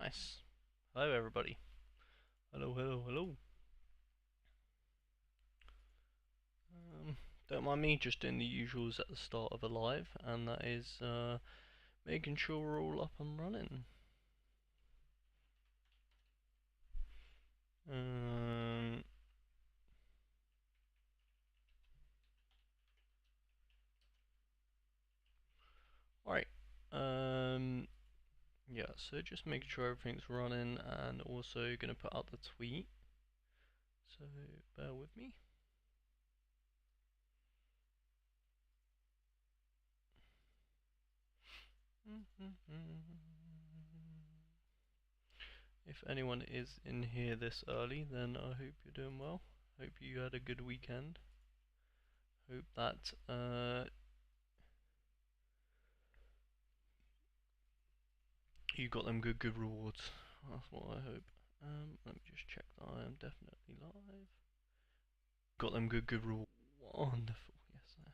Nice. Hello, everybody. Hello, hello, hello. Don't mind me just doing the usuals at the start of a live, and that is making sure we're all up and running. Alright. Yeah, so just making sure everything's running, and also gonna put out the tweet. So bear with me. If anyone is in here this early, then I hope you're doing well. Hope you had a good weekend. Hope that you got them good rewards. That's what I hope. Let me just check that I am definitely live. Got them good rewards. Wonderful. Yes, sir.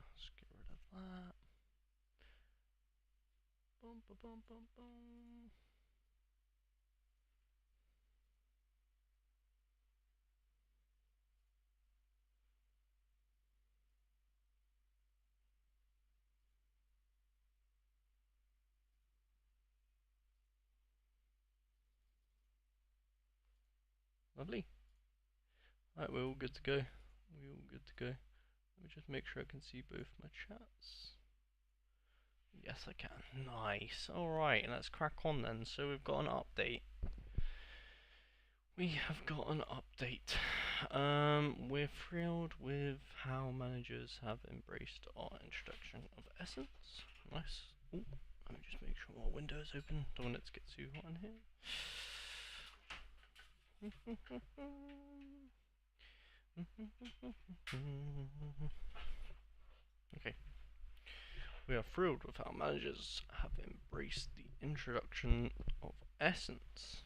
Let's get rid of that. Bum, ba, bum, bum, bum. Lovely. Right, we're all good to go. We're all good to go. Let me just make sure I can see both my chats. Yes, I can. Nice. Alright, let's crack on then. So we've got an update. We have got an update. We're thrilled with how managers have embraced our introduction of Essence. Nice. Ooh, let me just make sure our window is open. Don't want it to get too hot in here. Okay. We are thrilled with how managers have embraced the introduction of Essence.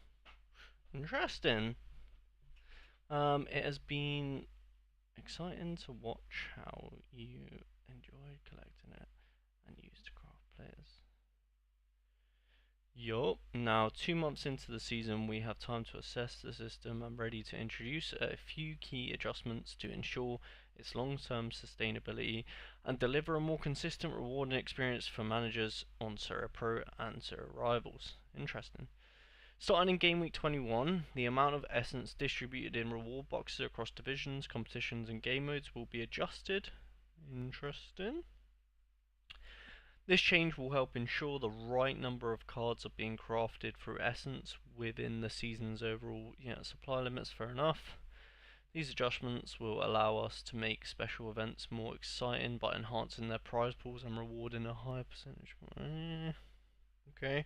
Interesting. It has been exciting to watch how you enjoyed collecting it and used to craft players. Yup. Now, 2 months into the season, we have time to assess the system and ready to introduce a few key adjustments to ensure its long-term sustainability and deliver a more consistent rewarding experience for managers on Sorare Pro and Sorare Rivals. Interesting. Starting in Game Week 21, the amount of Essence distributed in reward boxes across divisions, competitions, and game modes will be adjusted. Interesting. This change will help ensure the right number of cards are being crafted through Essence within the season's overall supply limits, fair enough. These adjustments will allow us to make special events more exciting by enhancing their prize pools and rewarding a higher percentage. Okay.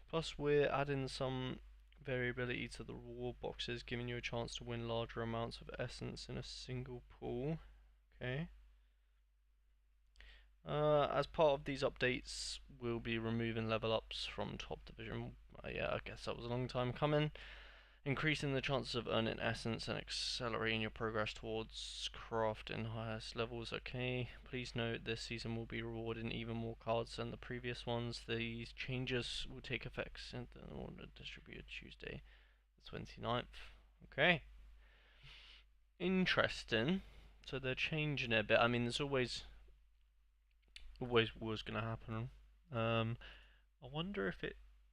Plus, we're adding some variability to the reward boxes, giving you a chance to win larger amounts of essence in a single pool. Okay. As part of these updates, we'll be removing level ups from top division. Yeah, I guess that was a long time coming. Increasing the chances of earning essence and accelerating your progress towards crafting highest levels. Okay, please note this season will be rewarding even more cards than the previous ones. These changes will take effect in the order distributed Tuesday the 29th. Okay. Interesting. So they're changing it a bit. I mean, there's always was going to happen. I wonder if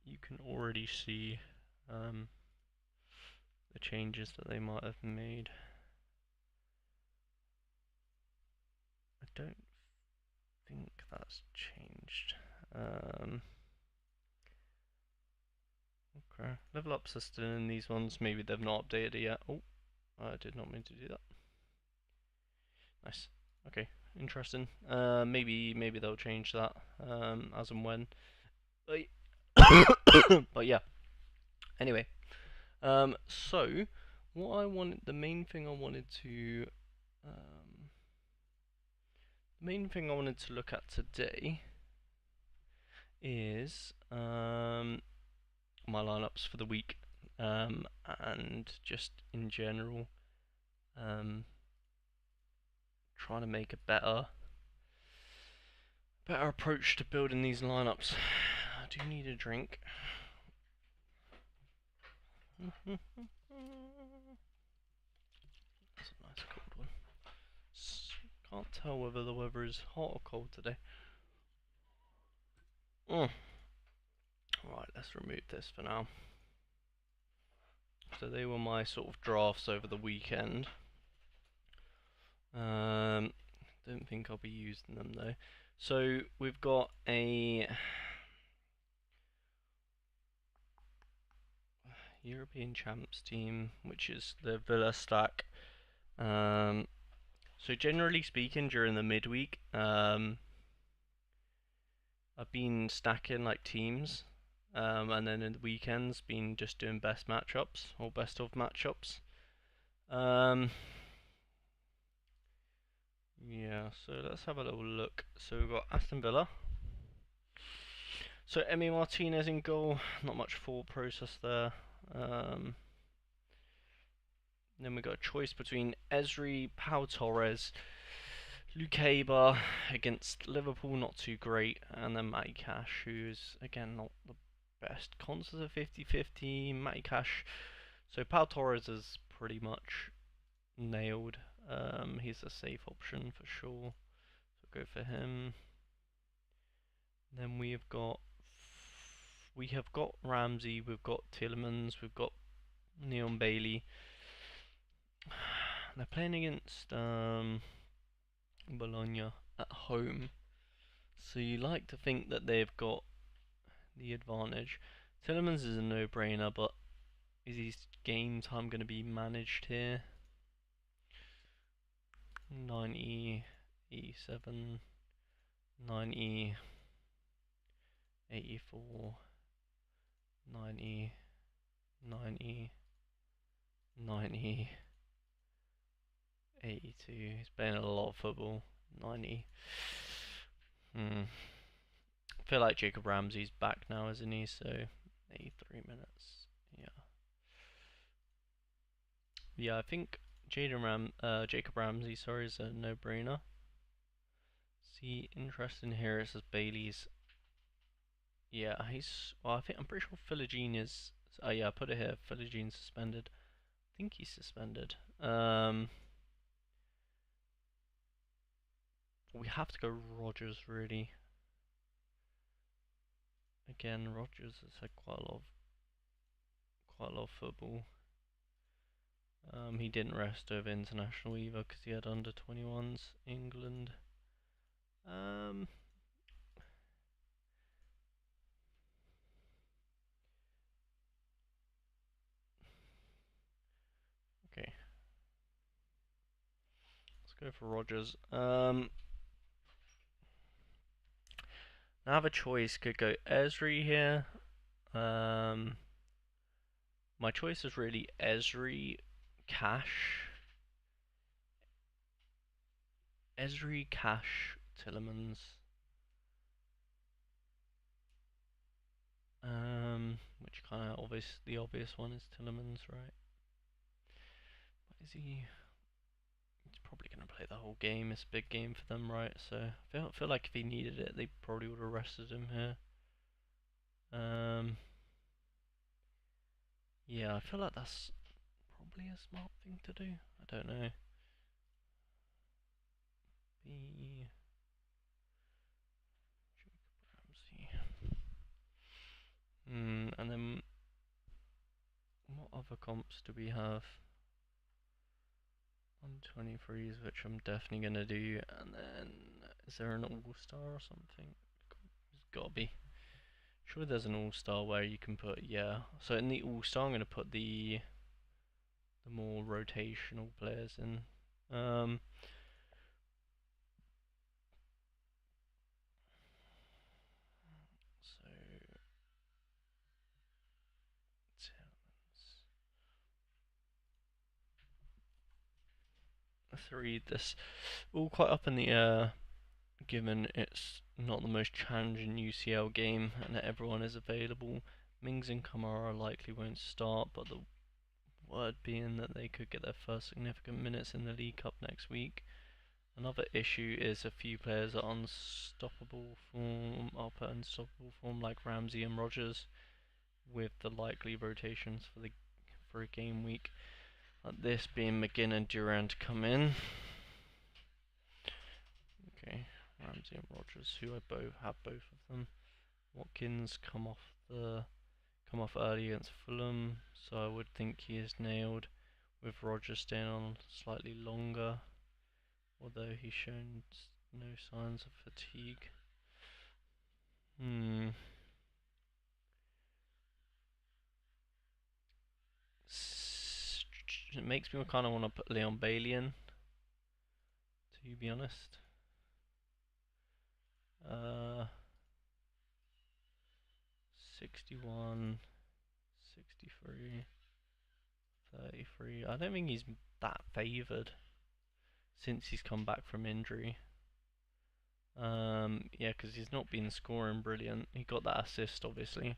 you can already see the changes that they might have made. I don't think that's changed. Okay, level ups are still in these ones. Maybe they've not updated it yet. Oh, I did not mean to do that. Nice. Okay, interesting. Maybe they'll change that as and when. But yeah. Anyway, so what I wanted, the main thing I wanted to look at today is my lineups for the week, and just in general, trying to make a better better approach to building these lineups. I do need a drink. That's a nice cold one. Can't tell whether the weather is hot or cold today. Right, let's remove this for now. So they were my sort of drafts over the weekend. Don't think I'll be using them though. So we've got a European Champs team, which is the Villa stack. So generally speaking, during the midweek, I've been stacking like teams, and then in the weekends, been just doing best matchups or best of matchups. Yeah, so let's have a little look. So we've got Aston Villa. So Emi Martinez in goal, not much thought process there. Then we got a choice between Esri, Pau Torres, Lukeba against Liverpool, not too great, and then Matty Cash, who's again not the best. Cons is a 50-50. Matty Cash, so Pau Torres is pretty much nailed. He's a safe option for sure, so go for him. Then we have got Ramsey, we've got Tielemans, we've got Neon Bailey. They're playing against Bologna at home, so you like to think that they've got the advantage. Tielemans is a no-brainer, but is his game time going to be managed here? 90, 87, 90, 84, 90, 90, 90, 82. He's playing a lot of football. 90. I feel like Jacob Ramsey's back now, isn't he? So 83 minutes. Yeah. Yeah, I think Jacob Ramsey, sorry, is a no-brainer. See, interesting here. It says Bailey's. Yeah, Well, I'm pretty sure Philogene is. Oh yeah, I put it here. Philogene's suspended. I think he's suspended. We have to go Rogers really. Again, Rogers has had quite a lot of football. He didn't rest over international either because he had under 21s England. Okay. Let's go for Rogers. Now I have a choice. Could go Esri here. My choice is really Esri, Cash. Esri, Cash, Tielemans. Which kind of the obvious one is Tielemans, right? What is he? He's probably going to play the whole game. It's a big game for them, right? So I feel like if he needed it, they probably would have rested him here. Yeah, I feel like that's probably a smart thing to do. I don't know. B. Ramsey. And then what other comps do we have? 123s, which I'm definitely gonna do, and then is there an all-star or something? There's gotta be. Sure, there's an all-star where you can put, yeah. So in the all-star, I'm gonna put the more rotational players in. So let's read this. All quite up in the air, given it's not the most challenging UCL game and that everyone is available. Mings and Kamara likely won't start, but the word being that they could get their first significant minutes in the League Cup next week. Another issue is a few players are unstoppable form, up at unstoppable form, like Ramsey and Rogers, with the likely rotations for a game week. This being McGinn and Duran to come in. Okay, Ramsey and Rogers, who I have both of them. Watkins come off early against Fulham, so I would think he is nailed. With Rogers staying on slightly longer, although he's shown no signs of fatigue. It makes me kind of want to put Leon Bailey in, to be honest. 61, 63, 33. I don't think he's that favoured since he's come back from injury. Yeah, because he's not been scoring brilliant. He got that assist, obviously.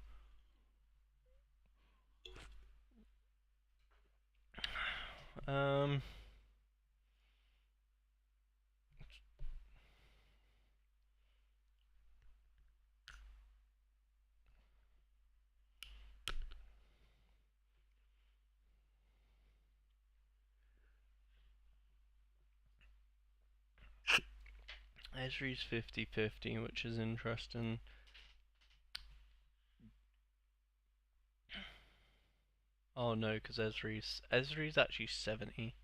Ezri's 50-50, which is interesting. Oh no, because Ezri's actually 70.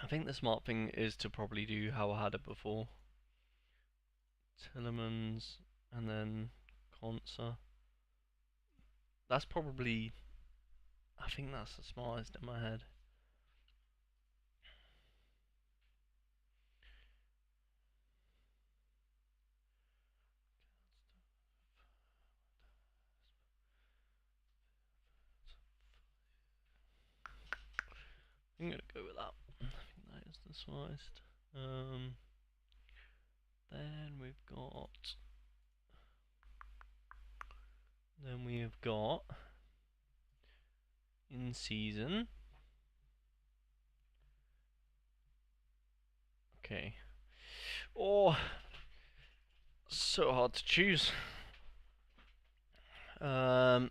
I think the smart thing is to probably do how I had it before. Tillemans and then Conser. That's probably, I think that's the smartest in my head. I'm gonna go with that. I think that is the smartest. Then we've got in season. Okay. Oh, so hard to choose. So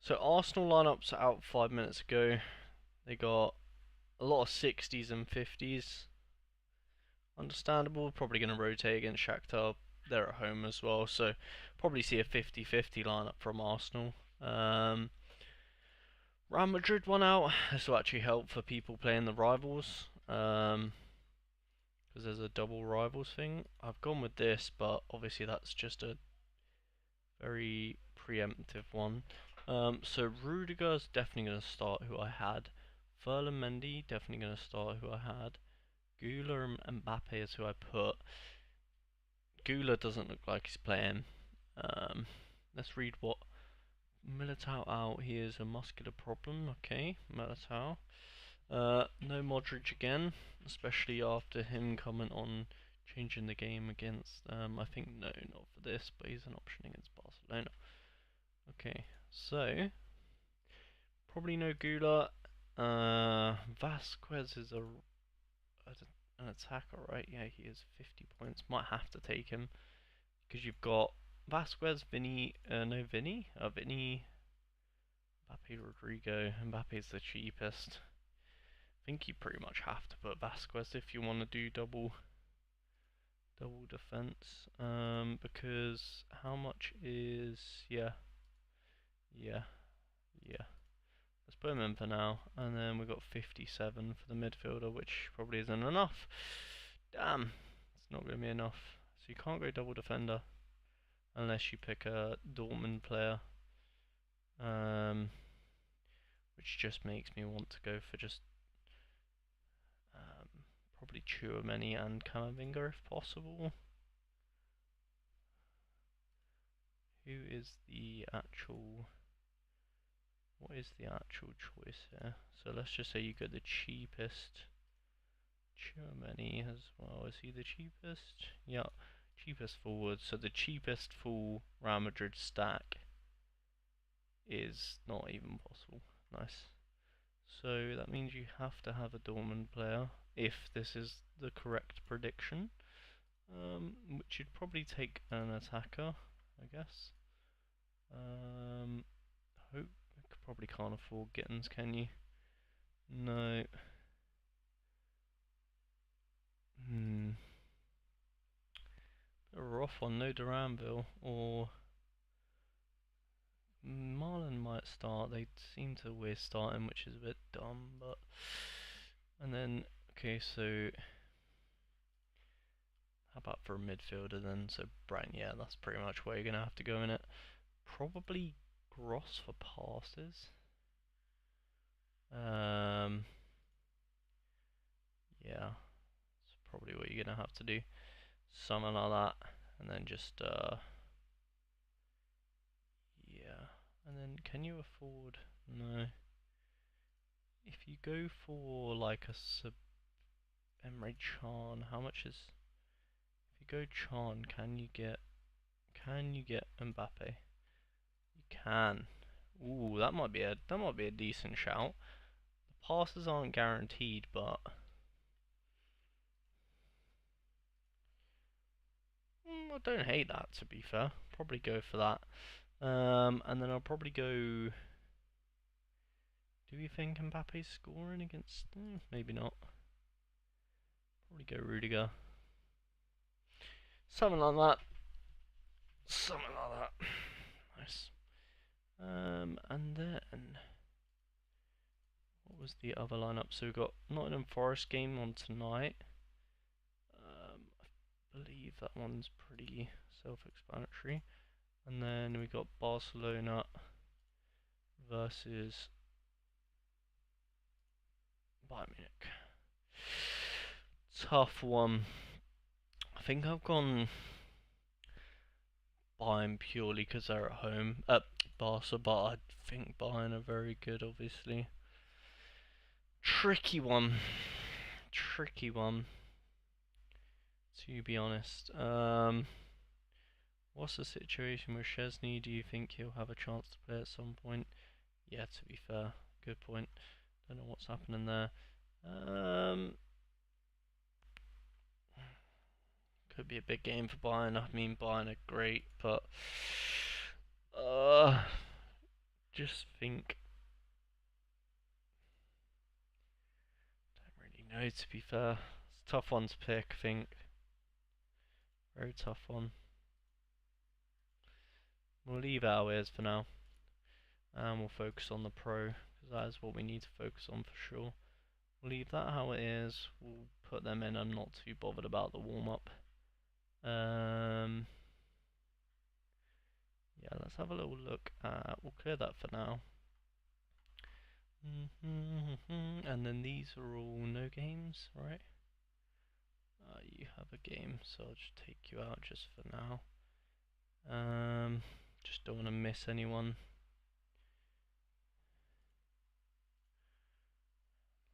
Arsenal lineups out 5 minutes ago. They got a lot of 60s and 50s. Understandable. Probably going to rotate against Shakhtar. They're at home as well, so probably see a 50-50 lineup from Arsenal. Real Madrid one out. This will actually help for people playing the rivals, because there's a double rivals thing. I've gone with this, but obviously that's just a very preemptive one. So Rudiger's definitely going to start, who I had. Ferland Mendy definitely going to start, who I had. Gula and Mbappe is who I put. Gula doesn't look like he's playing. Let's read what Militao out. He is a muscular problem. Okay, Militao. No Modric again, especially after him coming on, changing the game against. I think no, not for this, but he's an option against Barcelona. Okay, so probably no Gula. Vasquez is an attacker, right? Yeah, he is 50 points. Might have to take him because you've got Vasquez, Vinny, Vinny, Mbappe, Rodrigo. Mbappe's the cheapest. I think you pretty much have to put Vasquez if you want to do double defense. Because how much is yeah. Let's put him in for now, and then we've got 57 for the midfielder, which probably isn't enough. Damn, it's not going to be enough. So you can't go double defender unless you pick a Dortmund player, which just makes me want to go for just probably Chouameni and Camavinga if possible. Who is the actual? What is the actual choice here? So let's just say you go the cheapest. Chouameni as well. Is he the cheapest? Yeah, cheapest forward. So the cheapest full Real Madrid stack is not even possible. Nice. So that means you have to have a Dortmund player if this is the correct prediction. Which you'd probably take an attacker, I guess. Hope probably can't afford Gittins, can you? No. A rough one, no Duranville, or Marlon might start. They seem to always start him, which is a bit dumb, but. And then, okay, so. How about for a midfielder then? So, Brighton, yeah, that's pretty much where you're going to have to go in it. Probably Gross for passes. Yeah, that's probably what you're going to have to do. Something like that. And then just, yeah. And then, can you afford? No. If you go for like a Emre Can, how much is? If you go Can, can you get Mbappe? You can. Ooh, that might be a decent shout. The passes aren't guaranteed, but I don't hate that, to be fair. Probably go for that. And then I'll probably go. Do you think Mbappe's scoring against? Maybe not. Probably go Rudiger. Something like that. Something like that. Nice. And then what was the other lineup? So we've got Nottingham Forest game on tonight. I believe that one's pretty self-explanatory. And then we got Barcelona versus Bayern Munich. Tough one. I think I've gone Bayern purely because they're at home. Barca, but I think Bayern are very good, obviously. Tricky one. Tricky one. To be honest. What's the situation with Szczesny? Do you think he'll have a chance to play at some point? Yeah, to be fair. Good point. Don't know what's happening there. Could be a big game for Bayern. I mean, Bayern are great, but just think. Don't really know, to be fair. It's a tough one to pick, I think. Very tough one. We'll leave our ears for now. And we'll focus on the pro, because that is what we need to focus on for sure. We'll leave that how it is. We'll put them in. I'm not too bothered about the warm-up. Yeah, let's have a little look at. We'll clear that for now. And then these are all no games, right? You have a game, so I'll just take you out just for now. Just don't want to miss anyone.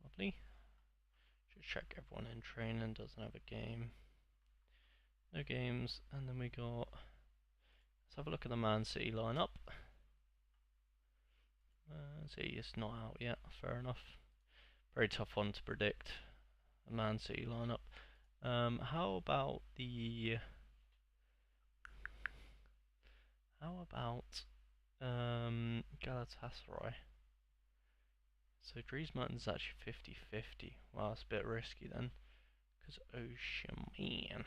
Lovely. Just check everyone in training doesn't have a game. No games, and then we got. Let's have a look at the Man City lineup. City is not out yet. Fair enough. Very tough one to predict. The Man City lineup. How about the? How about Galatasaray? So Dries Mertens is actually 50-50. Wow, that's a bit risky then. Because Osimhen.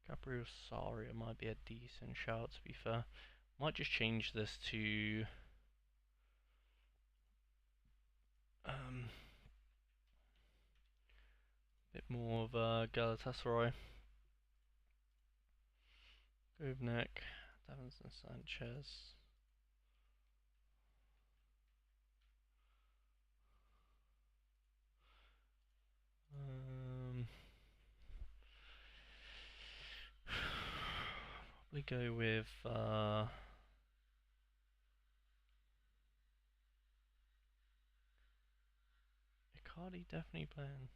Gabriel Saria might be a decent shout, to be fair. Might just change this to a bit more of Galatasaray. Govnek, Davinson Sanchez. Probably go with Icardi definitely playing.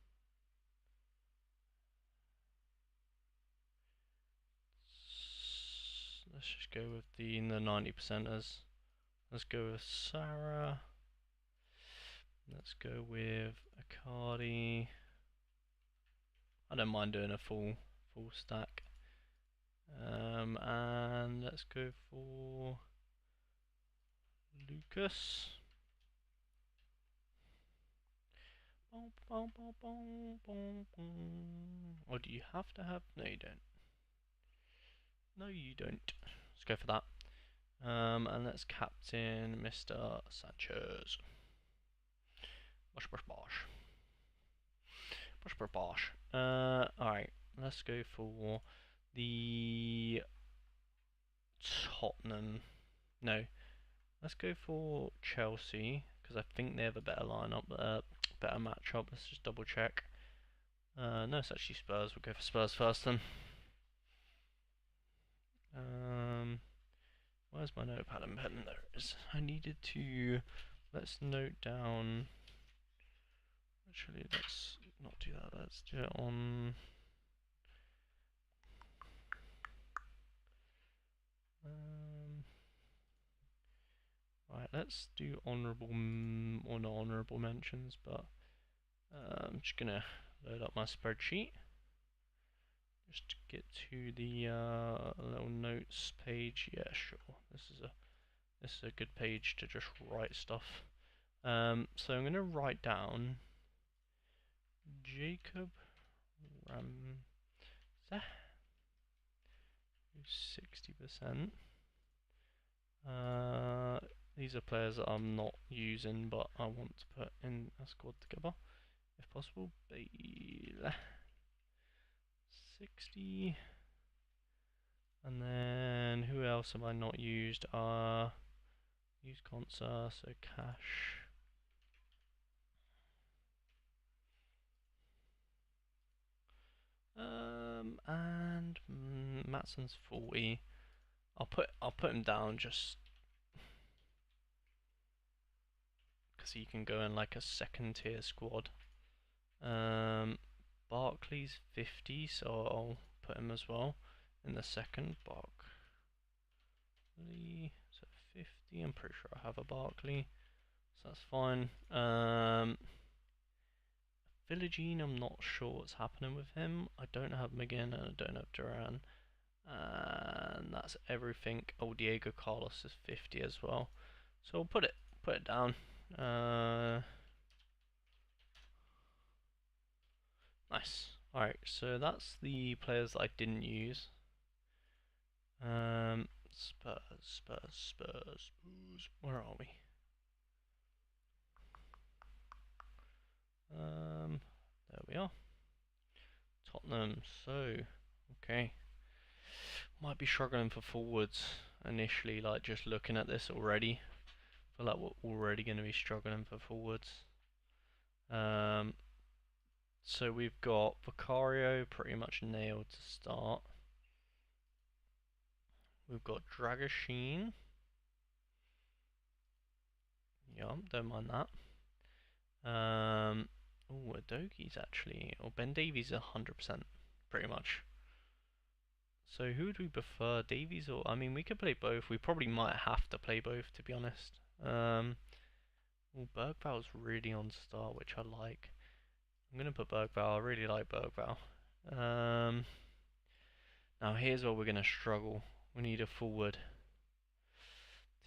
Let's just go with the 90%ers. Let's go with Sarah. Let's go with Icardi. I don't mind doing a full stack. And let's go for Lucas. Or do you have to have? No, you don't. No, you don't. Let's go for that. And let's captain Mr. Sanchez. Bosh, bosh, bosh. Bosh, bosh, bosh. Alright, let's go for the Tottenham. No, let's go for Chelsea, because I think they have a better lineup, better matchup. Let's just double check. No, it's actually Spurs. We'll go for Spurs first then. Where's my notepad and pen? There it is. I needed to. Let's note down. Actually, let's not do that. Let's do it on. Right, let's do honourable or not honourable mentions, but I'm just gonna load up my spreadsheet. Just to get to the little notes page. Yeah, sure. This is a good page to just write stuff. So I'm gonna write down Jacob Ramsey, who's 60%. These are players that I'm not using, but I want to put in a squad together, if possible. Bale, 60. And then who else have I not used? Use Consa, so Cash. And Matson's 40. I'll put him down just because he can go in like a second tier squad. Barkley's 50, so I'll put him as well in the second. Barkley, so 50. I'm pretty sure I have a Barkley, so that's fine. Villagine, I'm not sure what's happening with him. I don't have McGinn and I don't have Duran. And that's everything. Oh, Diego Carlos is 50 as well. So we'll put it down. Nice. Alright, so that's the players that I didn't use. Spurs. Where are we? There we are. Tottenham. So, okay. Might be struggling for forwards initially, like just looking at this already. I feel like we're already going to be struggling for forwards. So we've got Vicario pretty much nailed to start. We've got Dragoshin. Yeah, don't mind that. Oh, Adogi's actually, or Ben Davies 100%, pretty much. So who would we prefer, Davies or? I mean, we could play both. We probably might have to play both, to be honest. Well, Bergval's really on start, which I like. I'm gonna put Bergval. I really like Bergval. Now here's where we're gonna struggle. We need a forward.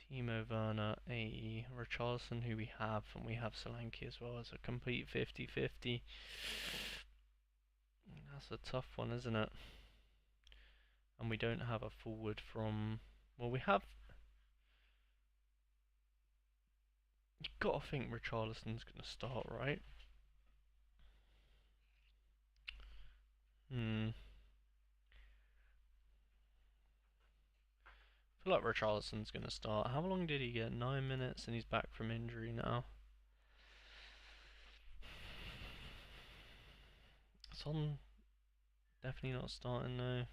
Timo Werner, AE, Richarlison, who we have, and we have Solanke as well as a complete 50-50. That's a tough one, isn't it? And we don't have a forward from. Well, we have. You've got to think Richarlison's going to start, right? I feel like Richarlison's going to start. How long did he get? 9 minutes, and he's back from injury now. Son, definitely not starting though.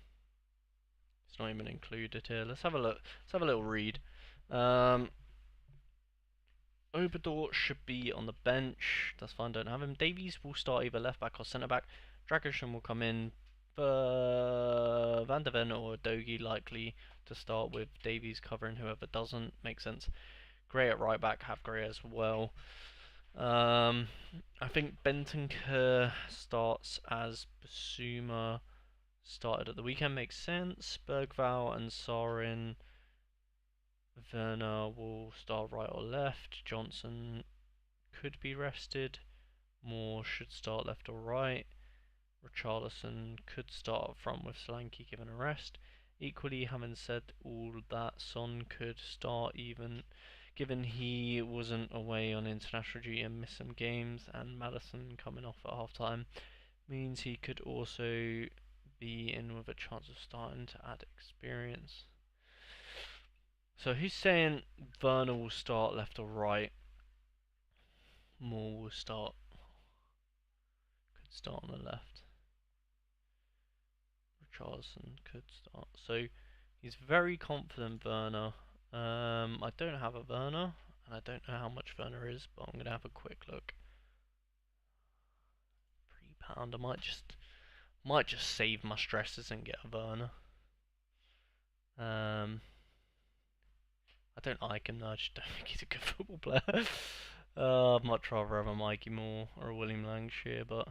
It's not even included here. Let's have a look. Let's have a little read. Oberdort should be on the bench. That's fine, don't have him. Davies will start either left back or centre back. Dragoshin will come in. Van der Ven or Dogi likely to start with Davies covering whoever doesn't. Makes sense. Gray at right back, have Gray as well. Um, I think Bentancur starts as Basuma started at the weekend, makes sense. Bergval and Sarin. Werner will start right or left. Johnson could be rested. Moore should start left or right. Richarlison could start up front with Solanke given a rest. Equally, having said all that, Son could start even given he wasn't away on international duty and missed some games, and Madison coming off at half time means he could also be in with a chance of starting to add experience. So who's saying Werner will start left or right? Moore will could start on the left. Richarlison could start. So he's very confident, Werner. I don't have a Werner, and I don't know how much Werner is, but I'm gonna have a quick look. £3. I might just save my stresses and get a Werner. I don't like him though. I just don't think he's a good football player. I'd much rather have a Mikey Moore or a William Langshire, but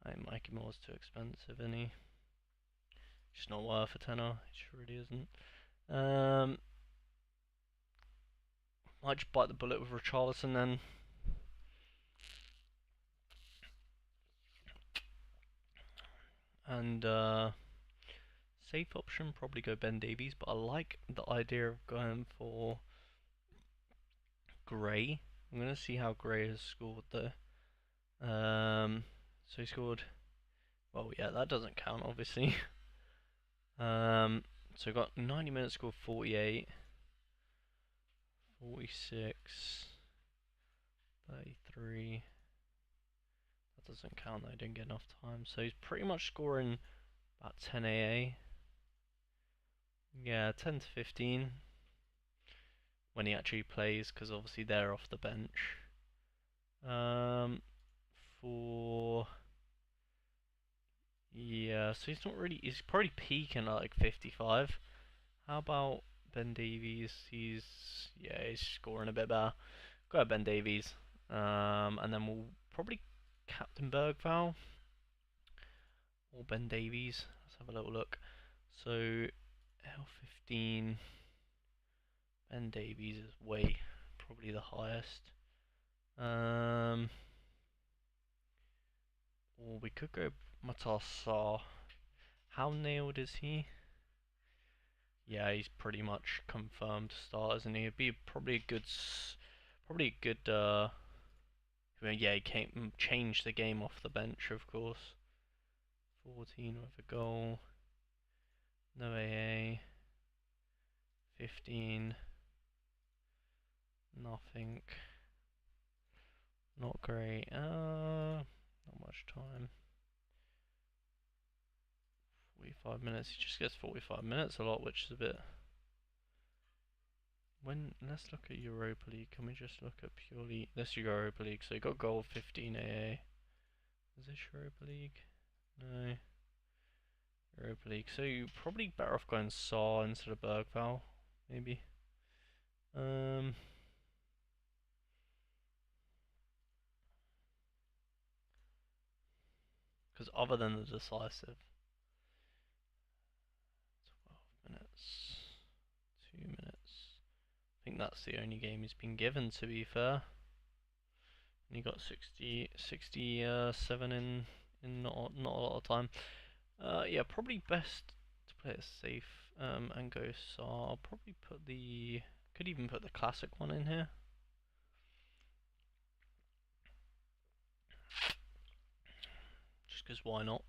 I think Mikey Moore's too expensive, isn't he? Just not worth a tenner. It just really isn't. Might just bite the bullet with Richarlison then. And safe option, probably go Ben Davies, but I like the idea of going for Gray. I'm going to see how Gray has scored though. So he scored, well, yeah, that doesn't count, obviously. So got 90 minutes, scored 48, 46, 33. That doesn't count, I didn't get enough time. So he's pretty much scoring about 10 AA. Yeah, 10 to 15 when he actually plays, because obviously they're off the bench. For yeah, so he's not really. He's probably peaking at like 55. How about Ben Davies? He's scoring a bit better. Go ahead, Ben Davies. And then we'll probably Captain Bergval or Ben Davies. Let's have a little look. So L15. Ben Davies is way probably the highest. Or we could go Matar. How nailed is he? Yeah, he's pretty much confirmed to start, isn't he? It'd be probably a good. Yeah, he changed the game off the bench, of course. 14 with a goal. No AA. 15. Nothing. Not great. Not much time. 45 minutes. He just gets 45 minutes a lot, which is a bit. Let's look at Europa League. Can we just look at purely this Europa League? So he got goal 15 AA. Is this Europa League? No. Europa League. So you're probably better off going Saw instead of Bergval, maybe. Because other than the decisive, 12 minutes, 2 minutes. I think that's the only game he's been given, to be fair. And he got 67 in not a lot of time. Yeah, probably best to play it safe and go Saw. I'll probably could even put the classic one in here. Just because why not?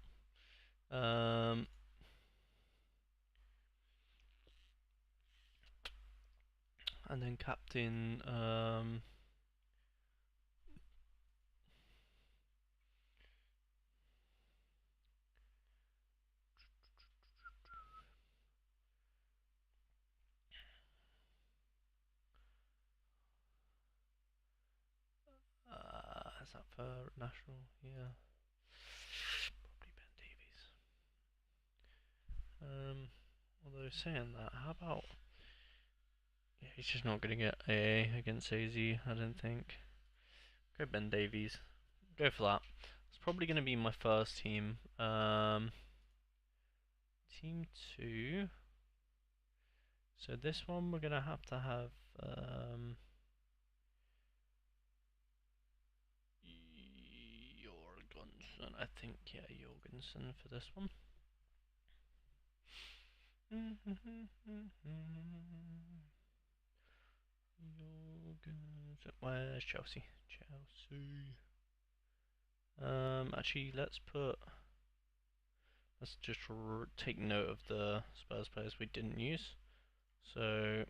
And then captain. Is that for national? Yeah. Probably Ben Davies. Although saying that, how about Yeah, he's just not going to get AA against AZ, I don't think. Go Ben Davies. Go for that. It's probably going to be my first team. Team 2. So this one we're going to have Jorgensen. I think, yeah, Jorgensen for this one. Jorgensen. Where's Chelsea? Chelsea. Actually, let's just take note of the Spurs players we didn't use. So,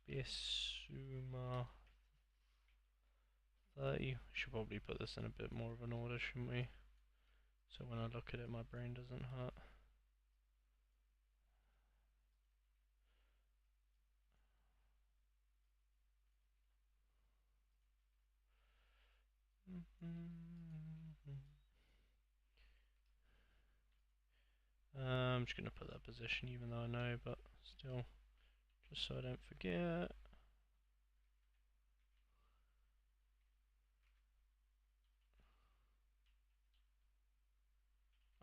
Bissouma 30. Should probably put this in a bit more of an order, shouldn't we? So when I look at it, my brain doesn't hurt. I'm just gonna put that position, even though I know, but still, just so I don't forget.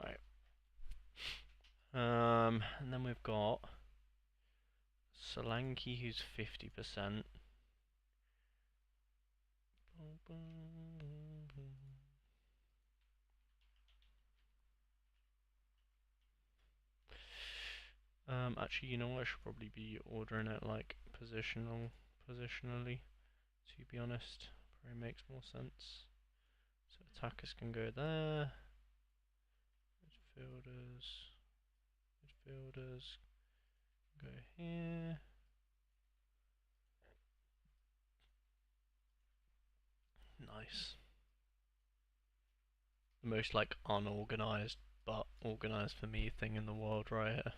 Right. And then we've got Solanke, who's 50%. Actually, you know what? I should probably be ordering it like positionally. To be honest, probably makes more sense. So attackers can go there. Midfielders go here. Nice. The most like unorganized but organized for me thing in the world right here.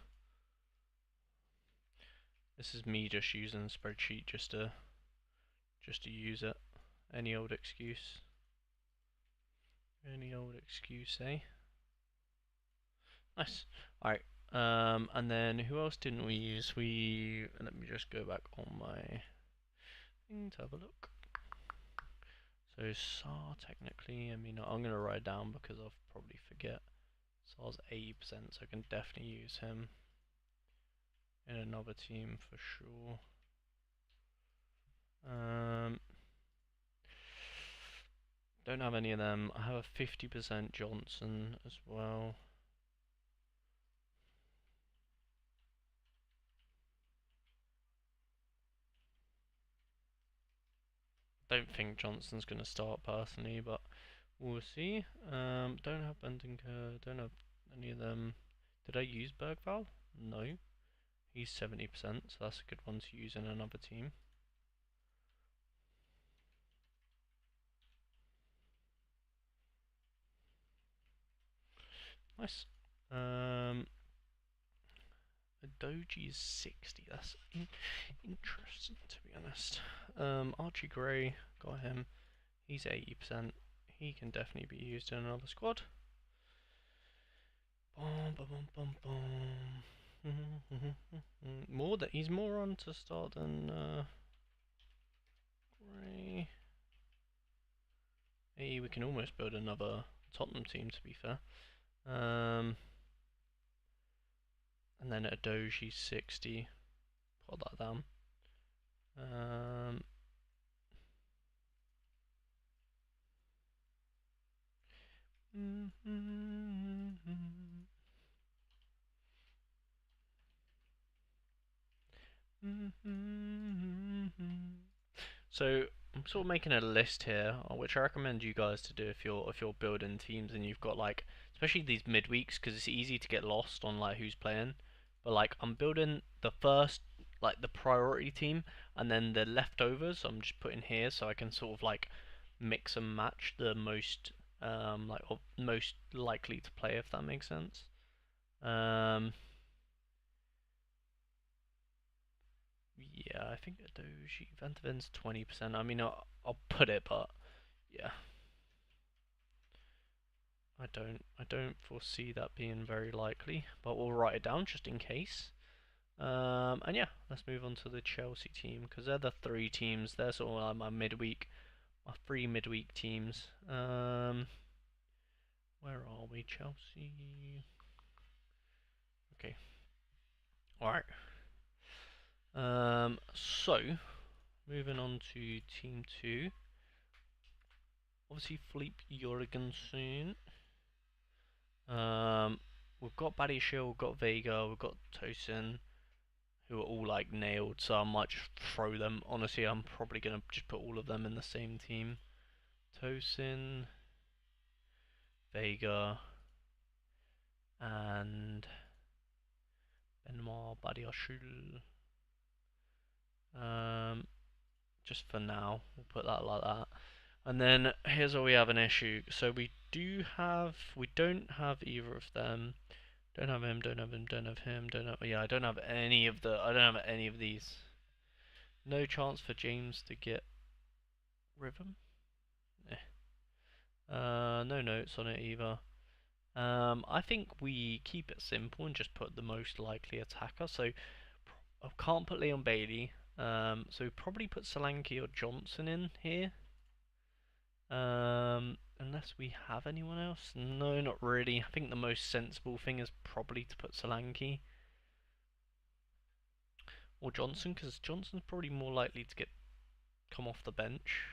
This is me just using a spreadsheet just to use it. Any old excuse. Any old excuse, eh? Nice. Alright. And then who else didn't we use? Let me just go back on my thing to have a look. So Sar technically, I mean I'm gonna write down because I'll probably forget. Sar's 80%, so I can definitely use him in another team for sure. Don't have any of them. I have a 50% Johnson as well. Don't think Johnson's going to start personally, but we'll see. Don't have Bendinger, don't have any of them. Did I use Bergval? No. He's 70%, so that's a good one to use in another team. Nice. Doji is 60. That's interesting, to be honest. Archie Gray, got him. He's 80%. He can definitely be used in another squad. He's more on to start than Gray. Hey, we can almost build another Tottenham team, to be fair. And then at Doji 60. Put that down. So I'm sort of making a list here, which I recommend you guys to do if you're building teams and you've got like, especially these midweeks, because it's easy to get lost on like who's playing. But like I'm building the first like the priority team, and then the leftovers I'm just putting here so I can sort of like mix and match the most or most likely to play, if that makes sense. Yeah, I think Doji Ventavin's 20%. I mean, I'll put it, but yeah, I don't foresee that being very likely. But we'll write it down just in case. And yeah, let's move on to the Chelsea team because they're the three teams. They're sort of like my three midweek teams. Where are we? Chelsea. Okay. All right. So moving on to team two. Obviously, Philippe Jorgensen. Um, we've got Badiashile, we've got Vega, we've got Tosin, who are all like nailed. So I might just throw them. Honestly, I'm probably gonna just put all of them in the same team. Tosin, Vega, and Benoit Badiashile. Um, just for now, we'll put that like that. And then here's where we have an issue. So we don't have either of them. Don't have him, don't have him, don't have him, don't have, yeah, I don't have I don't have any of these. No chance for James to get rhythm. Eh. No notes on it either. I think we keep it simple and just put the most likely attacker. So I can't put Leon Bailey. So we probably put Solanke or Johnson in here. Unless we have anyone else. No, not really. I think the most sensible thing is probably to put Solanke or Johnson, because Johnson's probably more likely to come off the bench.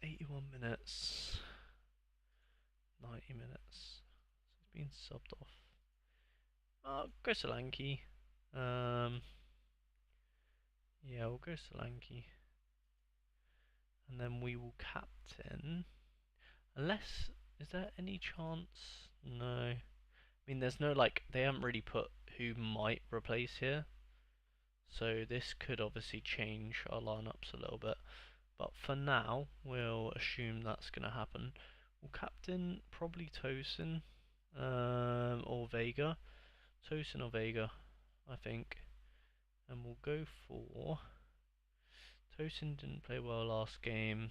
81 minutes, 90 minutes. So he's been subbed off. Go Solanke. Yeah, we'll go Solanke. And then we will captain. Unless, is there any chance? No. I mean, there's no, like, they haven't really put who might replace here. So this could obviously change our lineups a little bit. But for now, we'll assume that's going to happen. We'll captain probably Tosin or Vega. Tosin or Vega, I think. And we'll go for... Tosin didn't play well last game.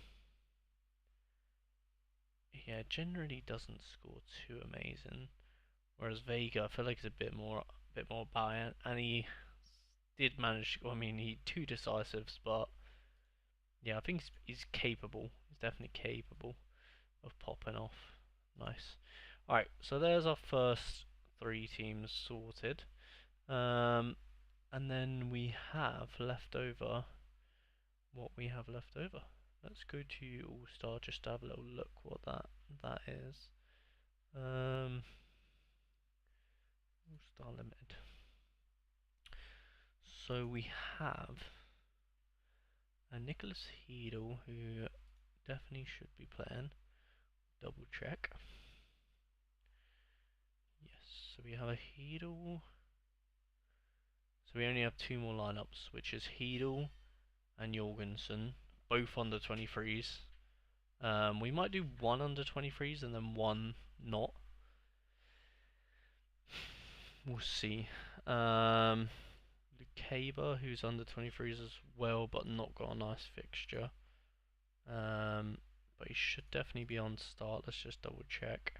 Yeah, generally doesn't score too amazing. Whereas Vega, I feel like he's a bit more about, and he did manage. I mean, he two decisives, but yeah, I think he's capable. He's definitely capable of popping off. Nice. Alright, so there's our first three teams sorted. And then we have left over what we have left over. Let's go to All Star just to have a little look what that is. All Star Limited. So we have a Nicholas Heedle who definitely should be playing. Double check. Yes, so we have a Heedle. So we only have two more lineups, which is Heedle and Jorgensen, both under 23s. We might do one under 23s and then one not. We'll see. Lukeba, who's under 23s as well, but not got a nice fixture. But he should definitely be on start. Let's just double check.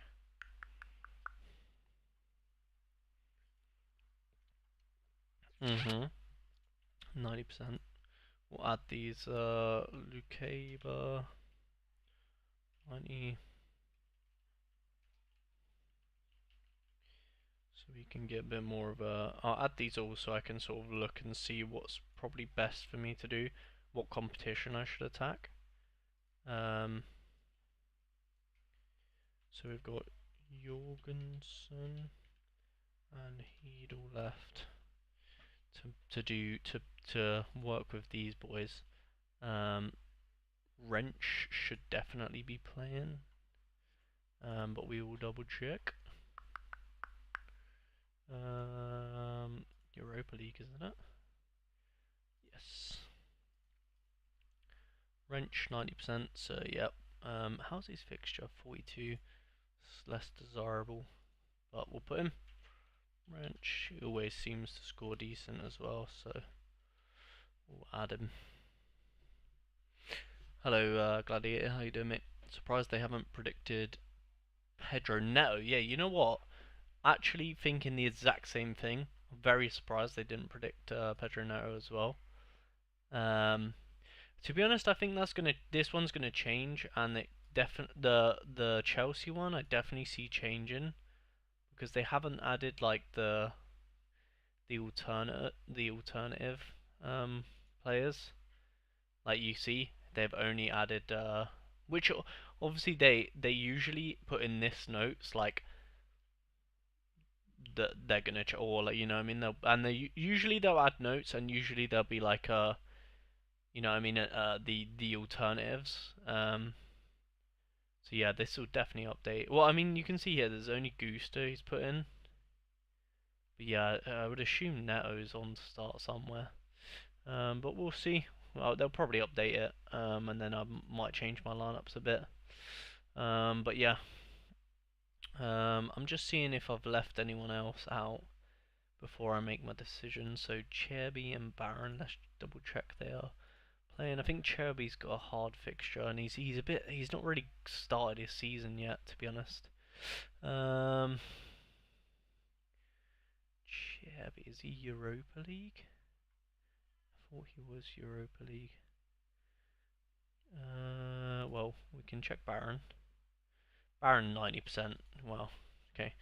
Mm-hmm. 90%. We'll add these. Lukeba. 90. So we can get a bit more of a... I'll add these all so I can sort of look and see what's probably best for me to do. What competition I should attack. So we've got Jorgensen and Heedle left to work with these boys. Wrench should definitely be playing, but we will double check. Europa League, isn't it? Yes. Wrench 90%. So yep. How's his fixture? 42. It's less desirable, but we'll put him. Wrench always seems to score decent as well, so we'll add him. Hello, Gladiator. How you doing, mate? Surprised they haven't predicted Pedro Neto. Yeah, you know what? actually thinking the exact same thing. I'm very surprised they didn't predict Pedro Neto as well. Um, to be honest, I think this one's gonna change, and the Chelsea one I definitely see changing because they haven't added like the alternative um players. Like you see, they've only added which obviously they usually put in this notes like that they're gonna or like you know what I mean they usually they'll add notes and usually there'll be like you know what I mean the alternatives so yeah, this will definitely update. Well, I mean you can see here there's only Gusto he's put in, but yeah, I would assume Neto's on to start somewhere. But we'll see. Well, they'll probably update it, and then I might change my lineups a bit. But yeah, I'm just seeing if I've left anyone else out before I make my decision. So Cherby and Baron, let's double check they are playing. I think Cherby's got a hard fixture, and he's not really started his season yet, to be honest. Um, Cherby, is he Europa League? I thought he was Europa League. Well, we can check Baron. Baron 90%. Well, okay.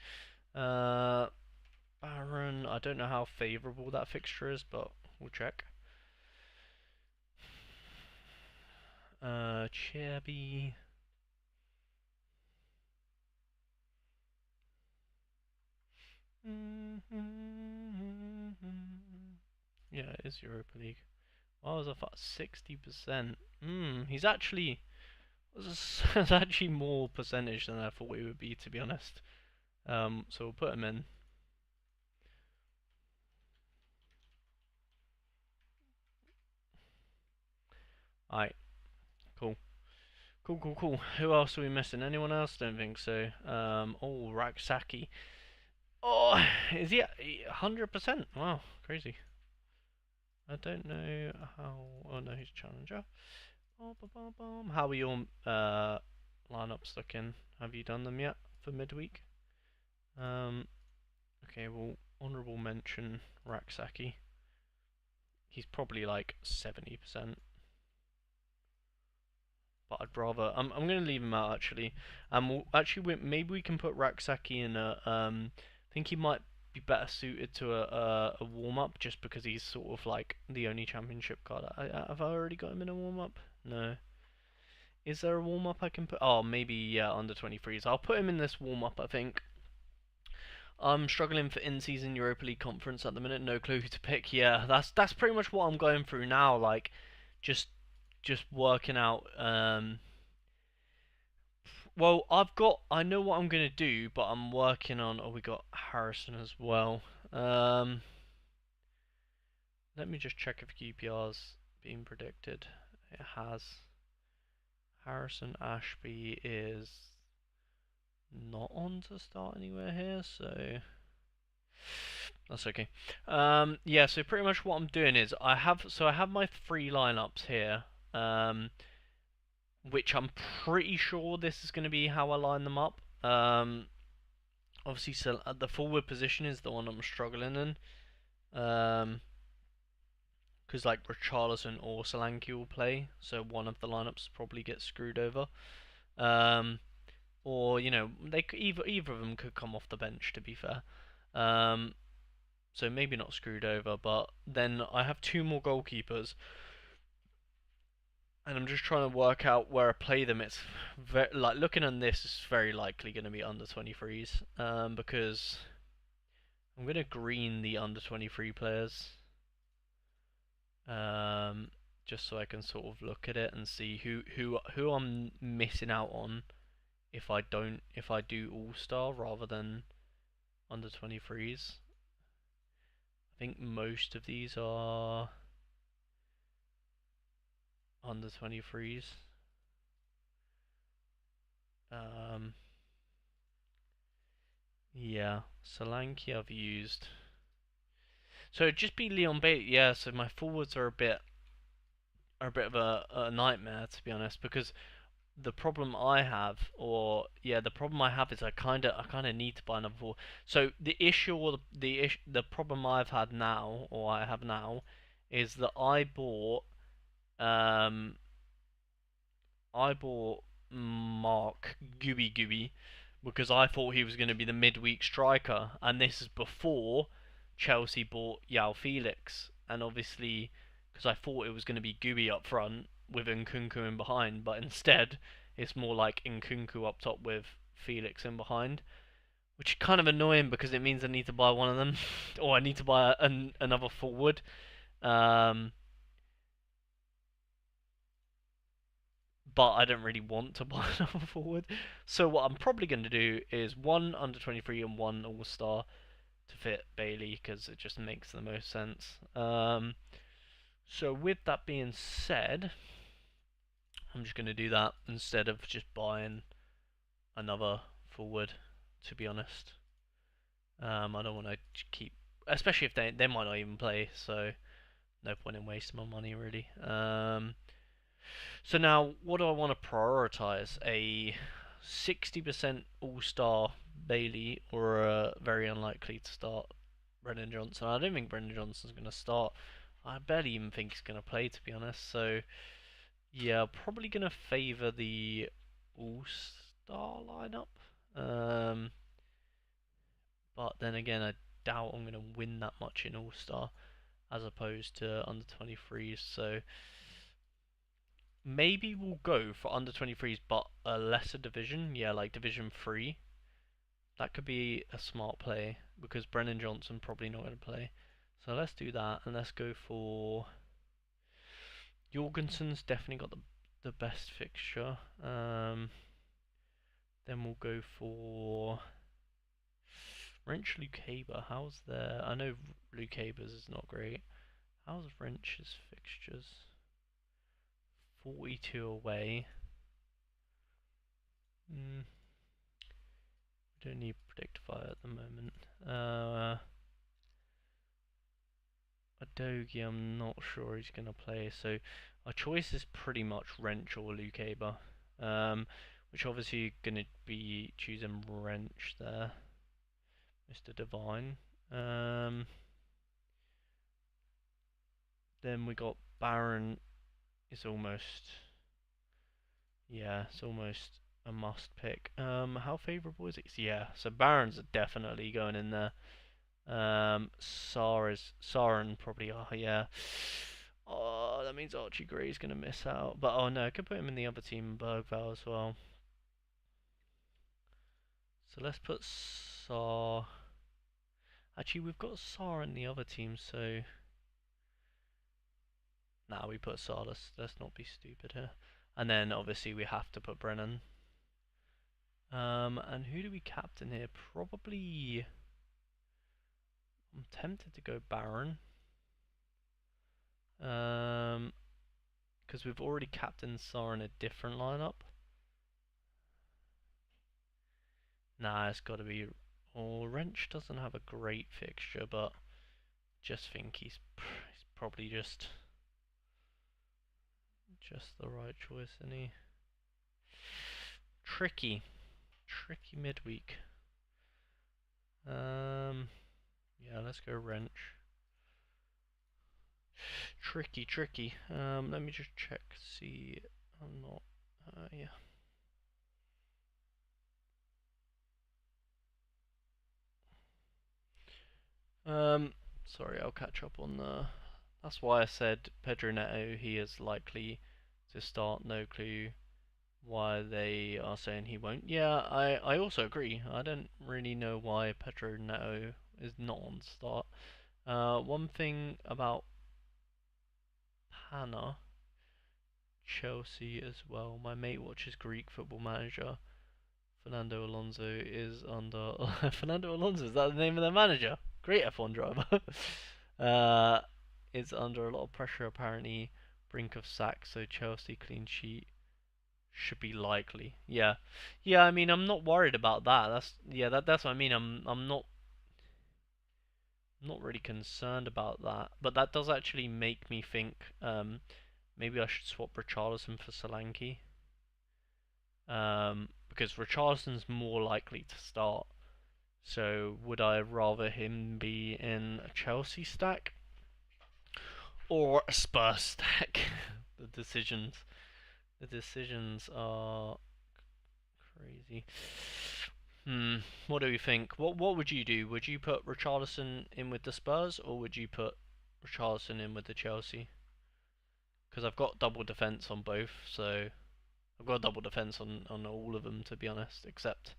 Uh, Baron, I don't know how favourable that fixture is, but we'll check. Cherby. Yeah, it is Europa League. Why was I thought 60%? He's actually that's actually more percentage than I thought he would be, to be honest. So we'll put him in. Alright, cool. Cool. Who else are we missing? Anyone else? Don't think so. Oh, Raksaki. Oh, is he 100%? Wow, crazy. I don't know how. Oh no, he's challenger. How are your lineups looking? Have you done them yet for midweek? Um, okay, well, honourable mention Raksaki. He's probably like 70%. But I'd rather. I'm gonna leave him out actually. Maybe we can put Raksaki in a. I think he might be better suited to a warm up just because he's sort of like the only championship card. Have I already got him in a warm up? No. Is there a warm up I can put? Oh, maybe yeah, under 23s. I'll put him in this warm up. I think. I'm struggling for in-season Europa League conference at the minute. No clue who to pick. Yeah, that's pretty much what I'm going through now. Like, just just working out. Well, I know what I'm gonna do, but I'm working on. Oh, we got Harrison as well. Um, Let me just check if QPR's been predicted. It has. Harrison Ashby is not on to start anywhere here, so that's okay. Yeah, so pretty much what I'm doing is I have my three lineups here. Which I'm pretty sure this is going to be how I line them up. Obviously, so the forward position is the one I'm struggling in. Because like Richarlison or Solanke will play, so one of the lineups probably gets screwed over. Um, or you know, either of them could come off the bench. To be fair, so maybe not screwed over, but then I have two more goalkeepers, and I'm just trying to work out where I play them. It's like looking at this is very likely going to be under 23s, because I'm going to green the under 23 players, um, just so I can sort of look at it and see who I'm missing out on if I do All Star rather than under 23s. I think most of these are under 23s. Um, yeah, Solanke I've used. So it'd just be Leon Bailey. Yeah, so my forwards are a bit of a nightmare to be honest because the problem I have, or yeah, the problem I have is I kind of need to buy another forward. So the issue or the problem I've had now, or I have now, is that um I bought Mark Gooey because I thought he was going to be the midweek striker, and this is before Chelsea bought Yao Felix, and obviously because I thought it was going to be Gooey up front with Nkunku in behind, but instead it's more like Nkunku up top with Felix in behind, which is kind of annoying because it means I need to buy one of them, or I need to buy another forward. Um, but I don't really want to buy another forward. So what I'm probably going to do is one under 23 and one All Star to fit Bailey because it just makes the most sense. So with that being said, I'm just going to do that instead of just buying another forward. To be honest, I don't want to keep, especially if they might not even play. So no point in wasting my money really. So now, what do I want to prioritize? A 60% All-Star Bailey or a very unlikely to start Brennan Johnson? I don't think Brennan Johnson's going to start. I barely even think he's going to play, to be honest. So, yeah, probably going to favour the All-Star lineup. Um, but then again, I doubt I'm going to win that much in All-Star as opposed to under 23s. So, maybe we'll go for under 23s, but a lesser division. Yeah, like Division 3. That could be a smart play because Brennan Johnson probably not going to play. So let's do that and let's go for. Jorgensen's definitely got the best fixture. Then we'll go for Wrench Luke Haber. How's there? I know Luke Haber's is not great. How's Wrench's fixtures? 42 away. Mm, we don't need Predictify at the moment. Adogi, I'm not sure he's going to play. So our choice is pretty much Wrench or Luke Aber. Which obviously going to be choosing Wrench there, Mr. Divine. Then we got Baron. Is almost, yeah, it's almost a must pick. How favourable is it? Yeah, so Baron's definitely going in there. Saren probably are, yeah. Oh, that means Archie Gray's gonna miss out. But oh no, I could put him in the other team, Bergval as well. So let's put Sar. Actually, we've got Sar in the other team, so nah, we put Sar. Let's not be stupid here. And then obviously we have to put Brennan. And who do we captain here? Probably. I'm tempted to go Baron. Because we've already captained Sar in a different lineup. Nah, it's got to be. Or Wrench doesn't have a great fixture, but just think he's probably just the right choice, isn't he? Tricky midweek. Yeah, let's go Wrench. Tricky. Let me just check. See, I'm not. Yeah. Sorry, I'll catch up on the. That's why I said Pedro Neto. He is likely to start. No clue why they are saying he won't. Yeah, I also agree. I don't really know why Pedro Neto is not on start. One thing about Pana, Chelsea as well. My mate watches Greek Football Manager. Fernando Alonso is under. Fernando Alonso, is that the name of their manager? Great F1 driver. uh, is under a lot of pressure apparently. Brink of sack, so Chelsea clean sheet should be likely. Yeah. I mean, I'm not worried about that. That's what I mean. I'm not really concerned about that. But that does actually make me think. Maybe I should swap Richarlison for Solanke. Because Richarlison's more likely to start. So would I rather him be in a Chelsea stack or a Spurs stack? the decisions, the decisions are crazy. Hmm. What do you think? What would you do? Would you put Richarlison in with the Spurs or would you put Richarlison in with the Chelsea? Because I've got double defense on both, so I've got double defense on all of them to be honest, except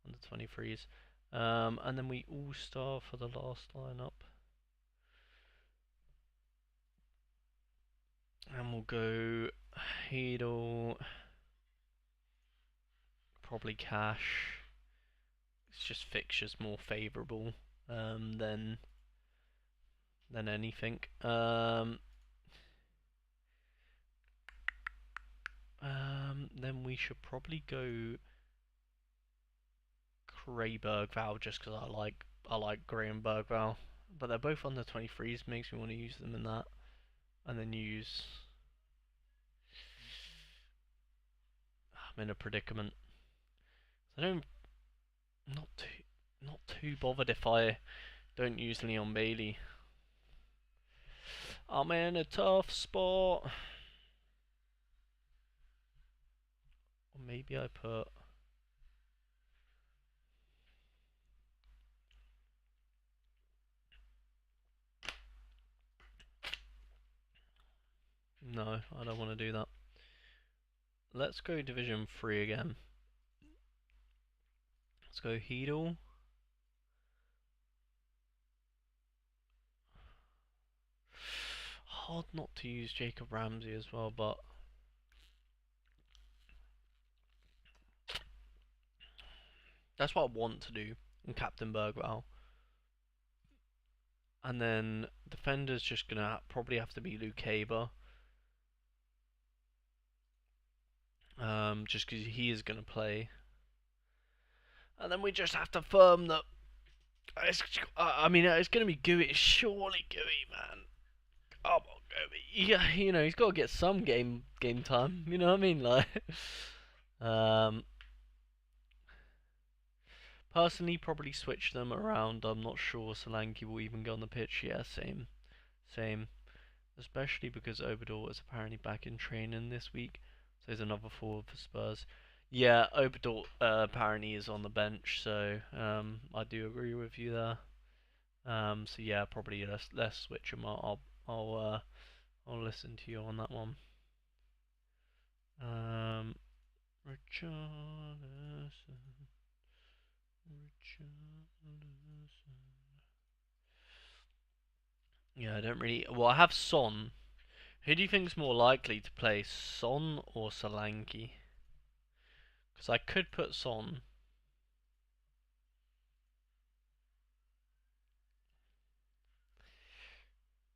on the 23s. And then we all star for the last lineup. And we'll go Heedle, probably Cash. It's just fixtures more favourable than anything. Then we should probably go Gray Bergval just because I like Gray and Bergval, but they're both on the 23s. Makes me want to use them in that, and then use. I'm in a predicament. I don't not too bothered if I don't use Leon Bailey. I'm in a tough spot. Or maybe I put. No, I don't want to do that. Let's go Division 3 again. Let's go Heedle. Hard not to use Jacob Ramsey as well, but that's what I want to do in Captain Bergwell. And then defender's just gonna probably have to be Luke Haber. Just because he is gonna play. And then we just have to firm that. I mean, it's gonna be Gooey. It's surely Gooey, man. Come on, Gooey. Yeah, he's got to get some game time. You know what I mean? Like, um, personally, probably switch them around. I'm not sure Solanke will even go on the pitch. Yeah, same. Especially because Oberdor is apparently back in training this week. So there's another forward for Spurs. Yeah, Oberdor apparently is on the bench, so I do agree with you there. So yeah, probably let's switch them. I'll listen to you on that one. Richarlison. Yeah, I don't really. Well, I have Son. Who do you think's more likely to play, Son or Solanke? Because I could put Son.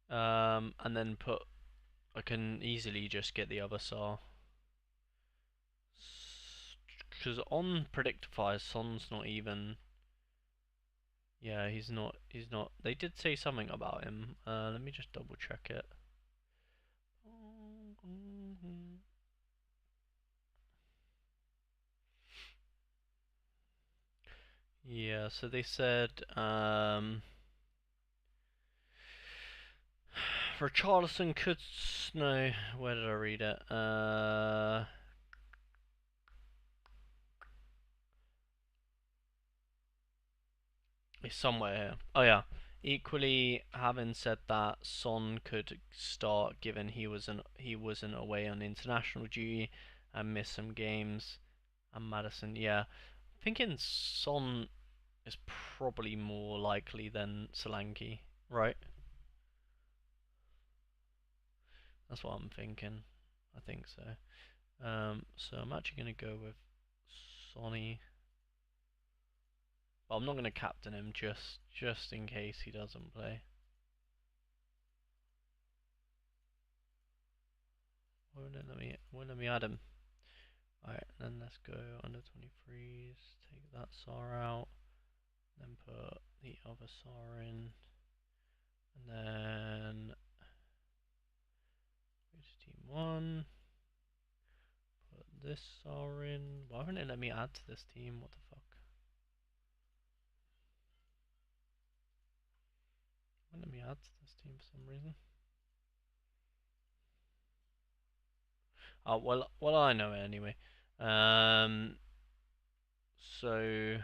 And then put. I can easily just get the other Sar. Because on Predictify, Son's not even. Yeah, he's not. He's not. They did say something about him. Let me just double check it. Yeah, so they said Richarlison could no. Where did I read it? It's somewhere here. Oh yeah. Equally, having said that, Son could start given he wasn't away on international duty and missed some games. And Madison, yeah, thinking Son is probably more likely than Solanke, right? That's what I'm thinking. I think so. So I'm actually gonna go with Sonny. But I'm not gonna captain him just in case he doesn't play. Won't let me add him. Alright, then let's go under 23s, take that SAR out, then put the other SAR in, and then go to team 1, put this are in. Why wouldn't it let me add to this team? What the fuck? Wouldn't let me add to this team for some reason. Oh well, I know it anyway. So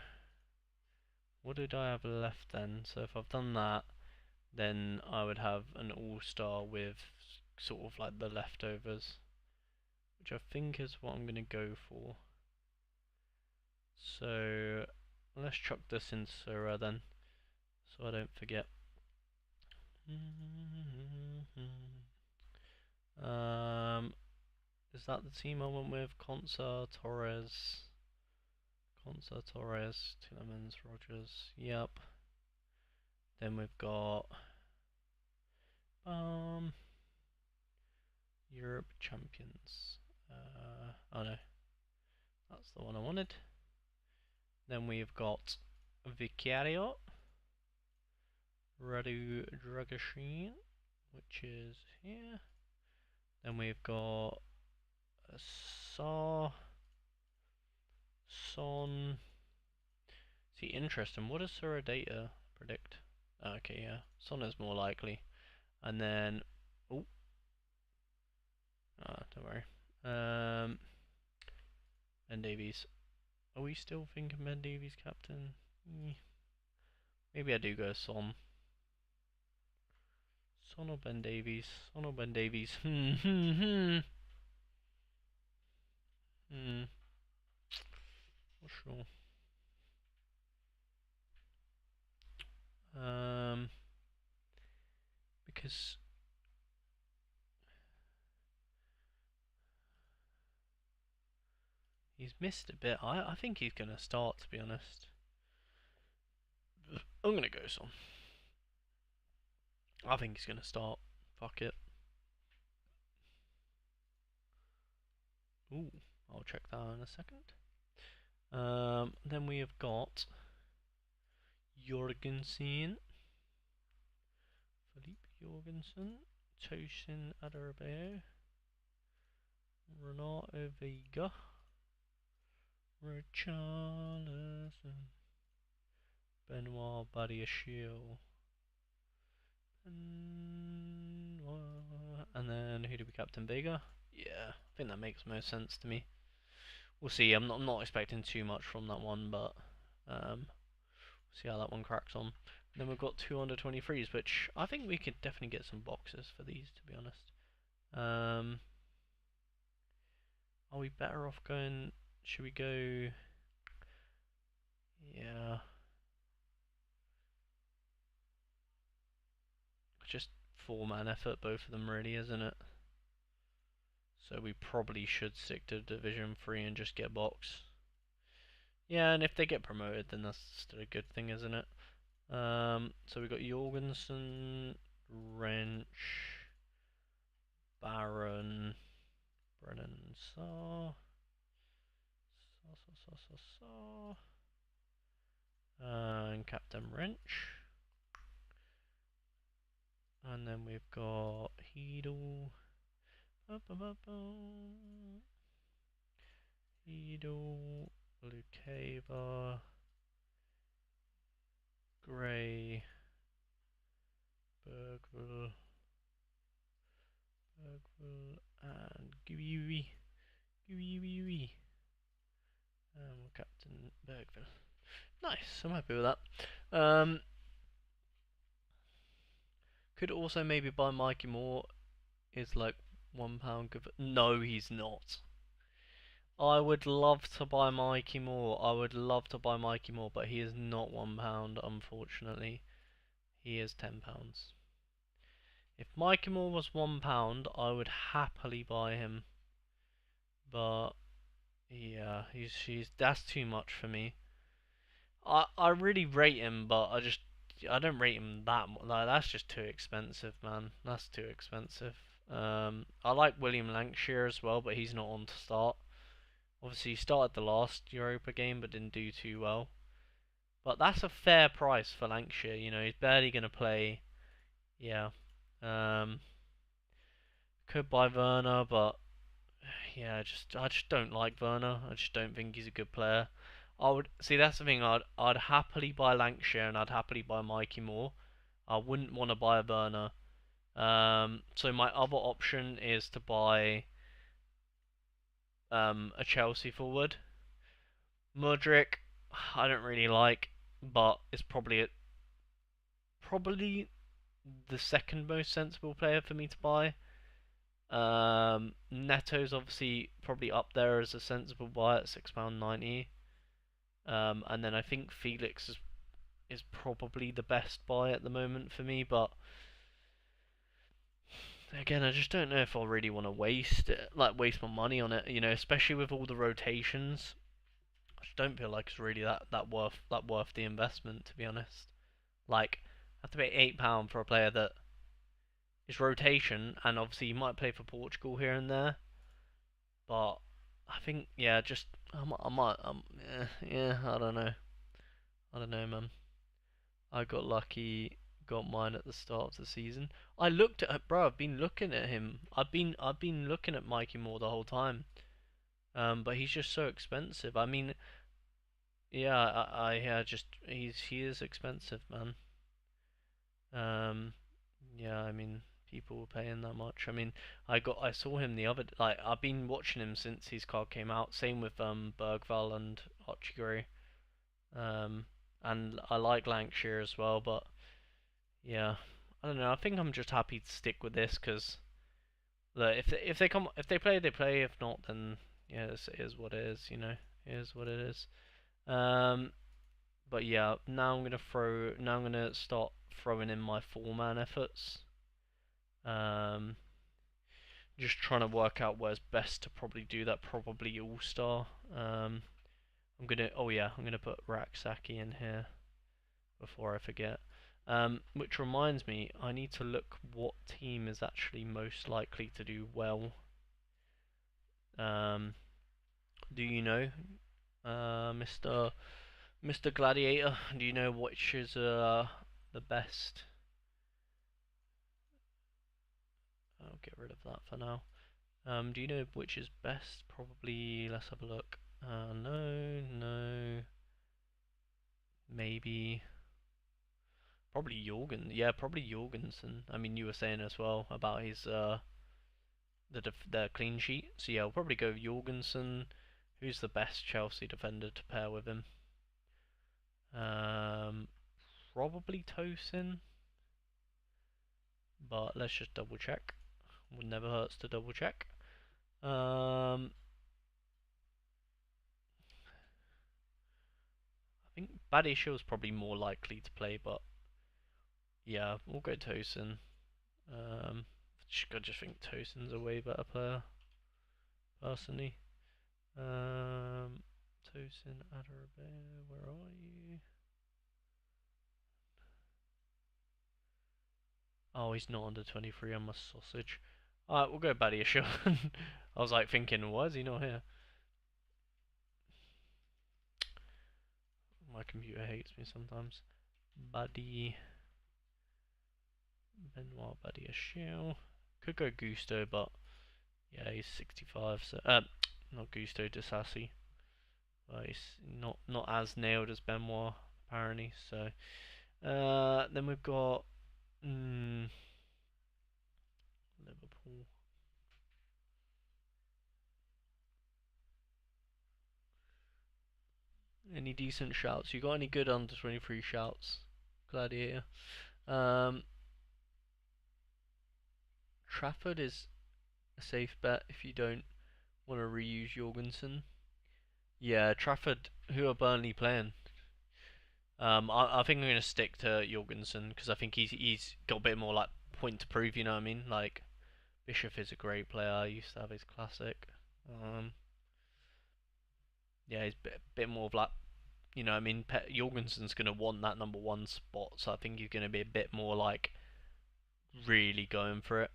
what did I have left then? So if I've done that, then I would have an all-star with sort of like the leftovers, which I think is what I'm gonna go for. So let's chuck this in Sura then, so I don't forget. Is that the team I went with? Consa, Torres, Tielemans, Rogers. Yep. Then we've got Europe champions. Oh no, that's the one I wanted. Then we've got Vicario, Radu Dragashin, which is here. Then we've got Son. See, interesting. What does Suradata predict? Okay, yeah, Son is more likely. And then, oh, don't worry. Ben Davies. Are we still thinking Ben Davies captain? Maybe I do go Son. Son or Ben Davies? Son or Ben Davies? Not sure. Because he's missed a bit. I think he's gonna start, to be honest. I'm gonna go Son. I think he's gonna start. Fuck it. Ooh, I'll check that out in a second. Then we have got Jorgensen, Philippe Jorgensen, Tosin Adarabeu, Renato Vega, Richarlison, Benoit Badiashile, and then who do we captain? Vega? Yeah, I think that makes most sense to me. We'll see. I'm not expecting too much from that one, but we'll see how that one cracks on. And then we've got 2 under 23s, which I think we could definitely get some boxes for these, to be honest. Are we better off going? Should we go? Yeah. Just 4-man effort, both of them, really, isn't it? So we probably should stick to Division 3 and just get box. Yeah, and if they get promoted, then that's still a good thing, isn't it? So we got Jorgensen, Wrench, Baron, Brennan, and Captain Wrench. And then we've got Heedle, Lukeva, Gray, Bergville, and Gooey. Captain Bergville. Nice, I'm happy with that. Could also maybe buy Mikey Moore. Is like £1 good. No, he's not. I would love to buy Mikey Moore. But he is not £1, unfortunately. He is £10. If Mikey Moore was £1, I would happily buy him. But yeah, that's too much for me. I really rate him, but I don't rate him that much. Like, that's just too expensive, man. That's too expensive. I like William Lancashire as well, but he's not on to start. Obviously, he started the last Europa game, but didn't do too well. But that's a fair price for Lancashire. You know, he's barely gonna play. Yeah. Could buy Werner, but Yeah, I just don't like Werner. I just don't think he's a good player. I would see that's the thing. I'd happily buy Lancashire and I'd happily buy Mikey Moore. I wouldn't want to buy a Werner. So my other option is to buy a Chelsea forward. Mudryk, I don't really like, but it's probably the second most sensible player for me to buy. Neto's obviously probably up there as a sensible buy at £6.90. And then I think Felix is probably the best buy at the moment for me, but again, I just don't know if I really want to waste my money on it. Especially with all the rotations. I just don't feel like it's really that worth the investment, to be honest. Like, I have to pay £8 for a player that is rotation, and obviously he might play for Portugal here and there, but I think yeah, just I might yeah, I don't know, man. I got lucky, got mine at the start of the season. I looked at bro. I've been looking at him. I've been looking at Mikey Moore the whole time. But he's just so expensive. I mean, yeah, yeah, just he is expensive, man. Um, yeah, I mean, people were paying that much. I mean, I saw him the other like I've been watching him since his card came out. Same with Bergval and Ochiguri. Um, and I like Lancashire as well, but yeah, I don't know. I think I'm just happy to stick with this because if they play they play. If not, then yeah, it is what it is. It is what it is. Um, but yeah, now I'm gonna start throwing in my four-man efforts. Um, just trying to work out where's best to probably do that. Probably All Star. I'm gonna put Raksaki in here before I forget. Which reminds me, I need to look what team is actually most likely to do well. Um, do you know, Mr. Gladiator? Do you know which is the best? I'll get rid of that for now. Do you know which is best? Probably. Let's have a look. No, no, maybe. Probably Jorgen. Yeah, probably Jorgensen. I mean, you were saying as well about his the clean sheet. So yeah, I'll probably go Jorgensen. Who's the best Chelsea defender to pair with him? Um, Probably Tosin, but let's just double check. Would never hurts to double check. I think Badiashil's probably more likely to play, but yeah, we'll go Tosin. I just think Tosin's a way better player, personally. Um, Tosin Adarabey, where are you? Oh, he's not under 23. I'm a sausage. Alright, we'll go Badiashil. I was like thinking, why is he not here? My computer hates me sometimes. Buddy. Benoit Badiashil. Could go Gusto, but yeah, he's 65. So not Gusto, Disassi. But he's not as nailed as Benoit apparently. So then we've got Liverpool. Any decent shouts? You got any good under 23 shouts? Gladiator. Um, Trafford is a safe bet if you don't want to reuse Jorgensen. Yeah, Trafford. Who are Burnley playing? I think I'm gonna stick to Jorgensen because I think he's got a bit more like point to prove. You know what I mean? Like Bishop is a great player. I used to have his classic. Um, yeah, he's a bit more of like I mean, Jorgensen's gonna want that number one spot, so I think he's gonna be a bit more like really going for it.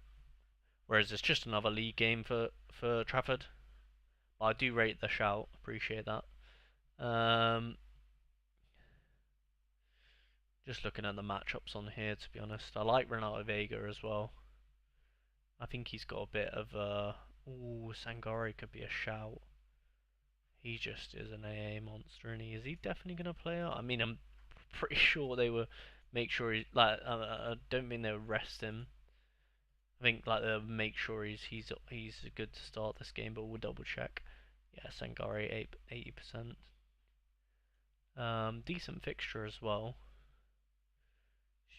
Whereas it's just another league game for Trafford. But I do rate the shout. Appreciate that. Um, just looking at the matchups on here, to be honest, I like Ronaldo Vega as well. I think he's got a bit of Ooh, Sangare could be a shout. He just is an AA monster, and is he definitely gonna play out? I mean, I'm pretty sure they were make sure he like. I don't think they'll rest him. I think like they'll make sure he's good to start this game, but we'll double check. Yeah, Sangare 80%. Decent fixture as well.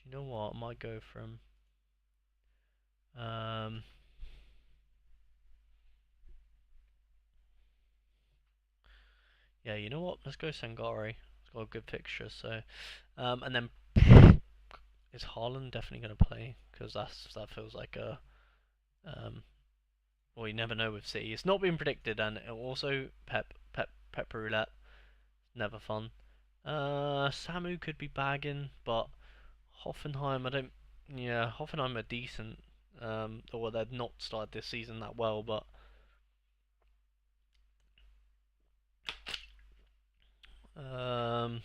You know what? I might go from um. Yeah, you know what? Let's go Sangare. It's got a good fixture, so and then is Haaland definitely going to play? Because that feels like a um. Well, you never know with City. It's not been predicted, and also Pep Roulette. Never fun. Samu could be bagging, but Hoffenheim, I don't. Yeah, Hoffenheim are decent. Or they've not started this season that well, but um,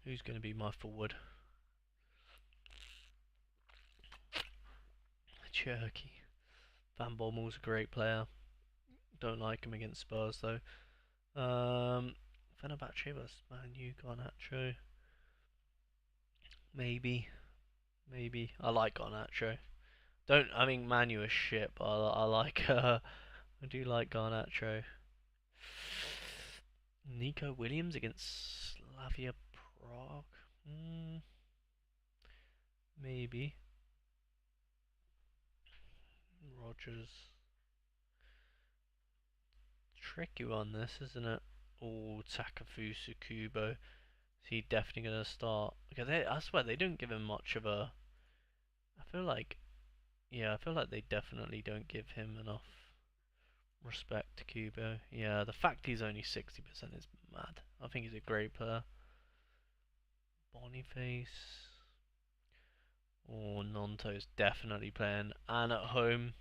who's going to be my forward? Cherky. Van Bommel's a great player. Don't like him against Spurs though. Fenerbahce vs Man U, Garnacho. Maybe. I like Garnacho. Don't. I mean, Man U is shit, but I like. I do like Garnacho. Nico Williams against Slavia Prague. Maybe. Rogers. Tricky one, this, isn't it? Oh, Takafusa Kubo. Is he definitely going to start? Because I swear they don't give him much of a. I feel like. Yeah, I feel like they definitely don't give him enough respect to Kubo. Yeah, the fact he's only 60% is mad. I think he's a great player. Boniface. Oh, Nonto's definitely playing. And at home.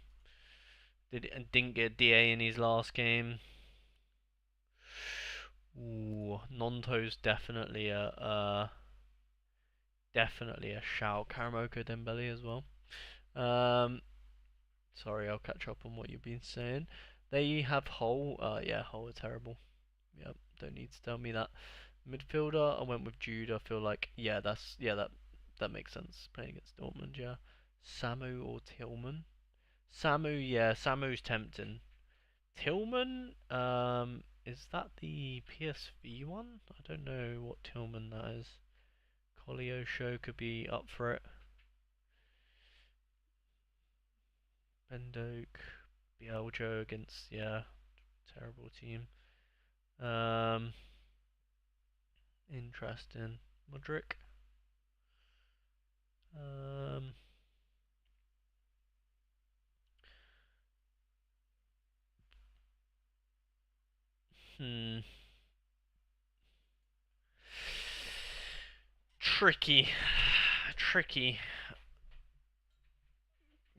Didn't get DA in his last game. Ooh, Nonto's definitely a shout. Karamoko Dembele as well. Um, sorry, I'll catch up on what you've been saying. They have Hull. Yeah, Hull are terrible. Yep, don't need to tell me that. Midfielder, I went with Jude. I feel like that makes sense. Playing against Dortmund, yeah. Samu or Tillman? Samu, yeah, Samu's tempting. Tillman, is that the PSV one? I don't know what Tillman that is. Collio Show could be up for it. Bendoke, Bieljo against, yeah, terrible team. Um, interesting. Modric. Um, hmm. Tricky. Tricky.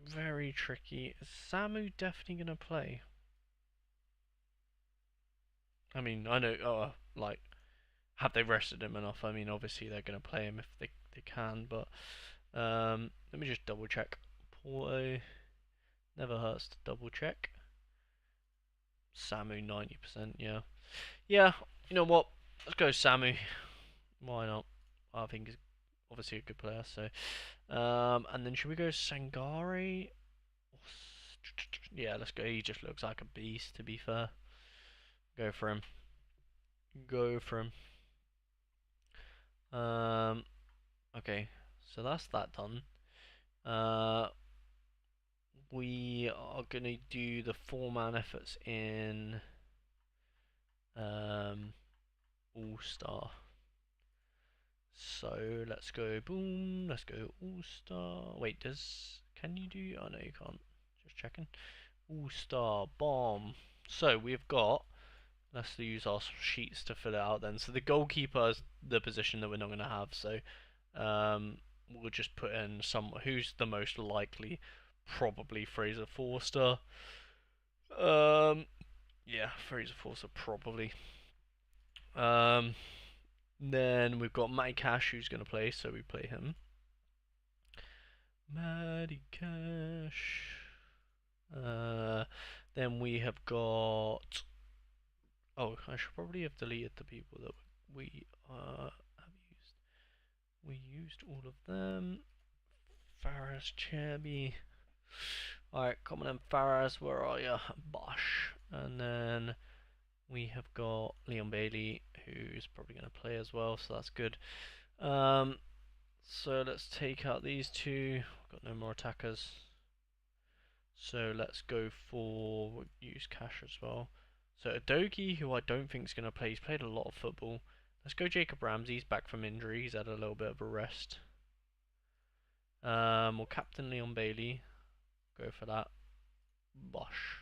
Very tricky. Is Samu definitely gonna play? I mean, I know, like, have they rested him enough? I mean, obviously they're gonna play him if they can, but let me just double check. Porto, never hurts to double check. Samu 90%, yeah. Yeah, you know what? Let's go Samu. Why not? I think he's obviously a good player, so and then should we go Sangare? Yeah, let's go. He just looks like a beast, to be fair. Go for him. Go for him. Okay, so that's that done. Uh, we are gonna do the four-man efforts in All Star. So let's go. Boom. Let's go All Star. Wait, can you do? Oh no, you can't. Just checking. All Star bomb. So we've got. Let's use our sheets to fill it out then. So the goalkeeper is the position that we're not going to have. So we'll just put in some who's the most likely. Probably Fraser Forster. Um, yeah, Fraser Forster probably. Um, then we've got Matty Cash who's going to play, so we play him. Matty Cash. Uh, then we have got. Oh, I should probably have deleted the people that we have used. We used all of them. Faraz, Cherby. Alright, come on in, Faraz, where are you? Bosh. And then we have got Leon Bailey, who's probably going to play as well, so that's good. So let's take out these two. We've got no more attackers. So let's go for, we'll use Cash as well. So Adogi, who I don't think is going to play, he's played a lot of football. Let's go Jacob Ramsey's back from injury, he's had a little bit of a rest. We'll captain Leon Bailey, go for that. Bosh.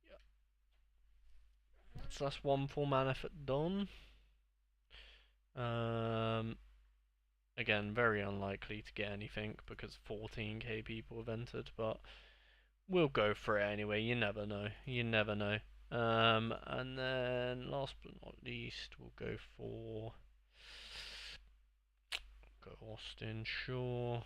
Yeah. So that's one full-man effort done. Again, very unlikely to get anything because 14k people have entered, but we'll go for it anyway. You never know. You never know. And then last but not least, we'll go for Austin Shaw,